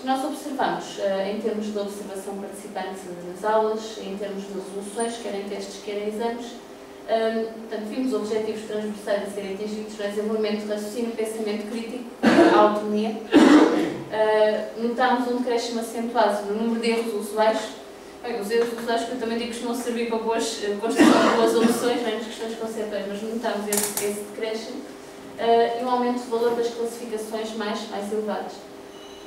Nós observamos, em termos de observação participante nas aulas, em termos de resoluções, quer em testes, quer em exames, Portanto, vimos objetivos transversais a serem atingidos, desenvolvimento de raciocínio, pensamento crítico, a autonomia. Notámos um decréscimo acentuado no número de erros usuais. Bem, os erros usuais que eu também digo que não servir para boas opções, nas questões conceituais, mas notámos esse decréscimo. E um aumento do valor das classificações mais elevadas.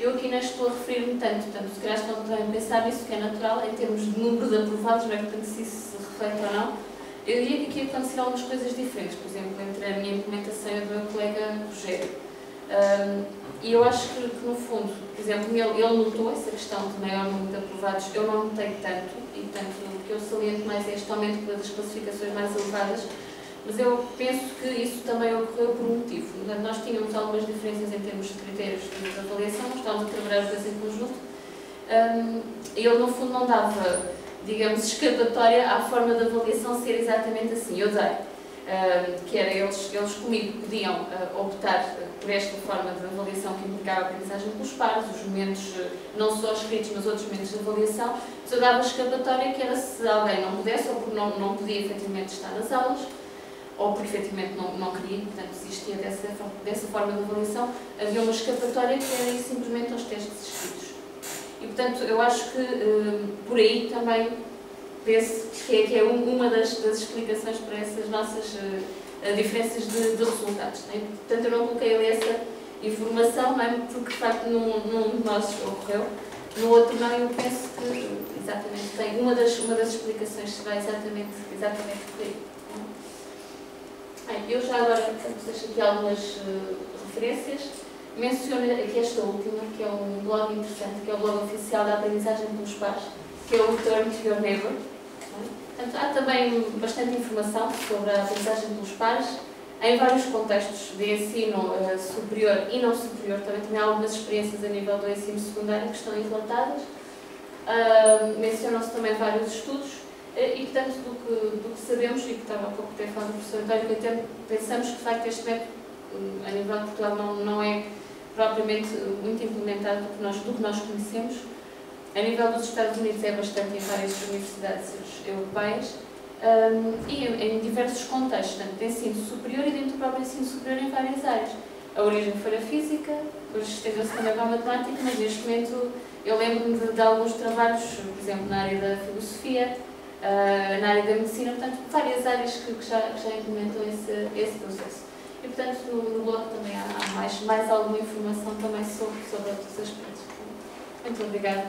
Eu aqui não estou a referir-me tanto, se calhar estão também a pensar nisso, que é natural, em termos de número de aprovados, não é? Portanto, se isso se reflete ou não. Eu diria que aqui aconteceram algumas coisas diferentes, por exemplo, entre a minha implementação e a do meu colega Rogério. E eu acho que no fundo, por exemplo, ele notou essa questão de maior número de aprovados, eu não notei tanto, e portanto o que eu saliento mais é este aumento das classificações mais elevadas, mas eu penso que isso também ocorreu por um motivo. Portanto, nós tínhamos algumas diferenças em termos de critérios de avaliação, estávamos a trabalhar os dois em conjunto, e ele no fundo não dava, digamos, escapatória à forma de avaliação ser exatamente assim. Eu dei, que era eles comigo podiam optar por esta forma de avaliação que implicava a aprendizagem pelos pares, os momentos não só escritos, mas outros momentos de avaliação. Mas eu dava escapatória que era se alguém não pudesse, ou porque não podia efetivamente estar nas aulas, ou porque efetivamente não queria, portanto existia dessa forma de avaliação, havia uma escapatória que era ir simplesmente aos testes escritos. E portanto eu acho que por aí também penso que é uma das explicações para essas nossas diferenças de resultados. Né? Portanto eu não coloquei ali essa informação, não é? Porque de facto num de nós ocorreu, no outro não, eu penso que exatamente tem uma das explicações que vai exatamente por aí. Eu já agora, portanto, deixo aqui algumas referências. Menciono aqui esta última, que é um blog interessante, que é o blog oficial da aprendizagem pelos pares, que é o Turn to Your Neighbor. Portanto, há também bastante informação sobre a aprendizagem pelos pares, em vários contextos de ensino superior e não superior. Também há algumas experiências a nível do ensino secundário que estão aí relatadas. Mencionam-se também vários estudos. E, portanto, do que sabemos, e que estava há pouco tempo falando do professor António, que pensamos que, de facto, este método, a nível de Portugal, não é propriamente muito implementado do que nós conhecemos. A nível dos Estados Unidos é bastante em várias universidades europeias e em diversos contextos, tanto de ensino superior e dentro do próprio ensino superior em várias áreas. A origem foi a física, hoje estendeu-se também para a matemática, mas neste momento eu lembro-me de alguns trabalhos, por exemplo, na área da filosofia, na área da medicina, portanto, várias áreas que já implementam esse processo. E, portanto, no blog também há mais alguma informação também sobre outros aspectos. Muito obrigada.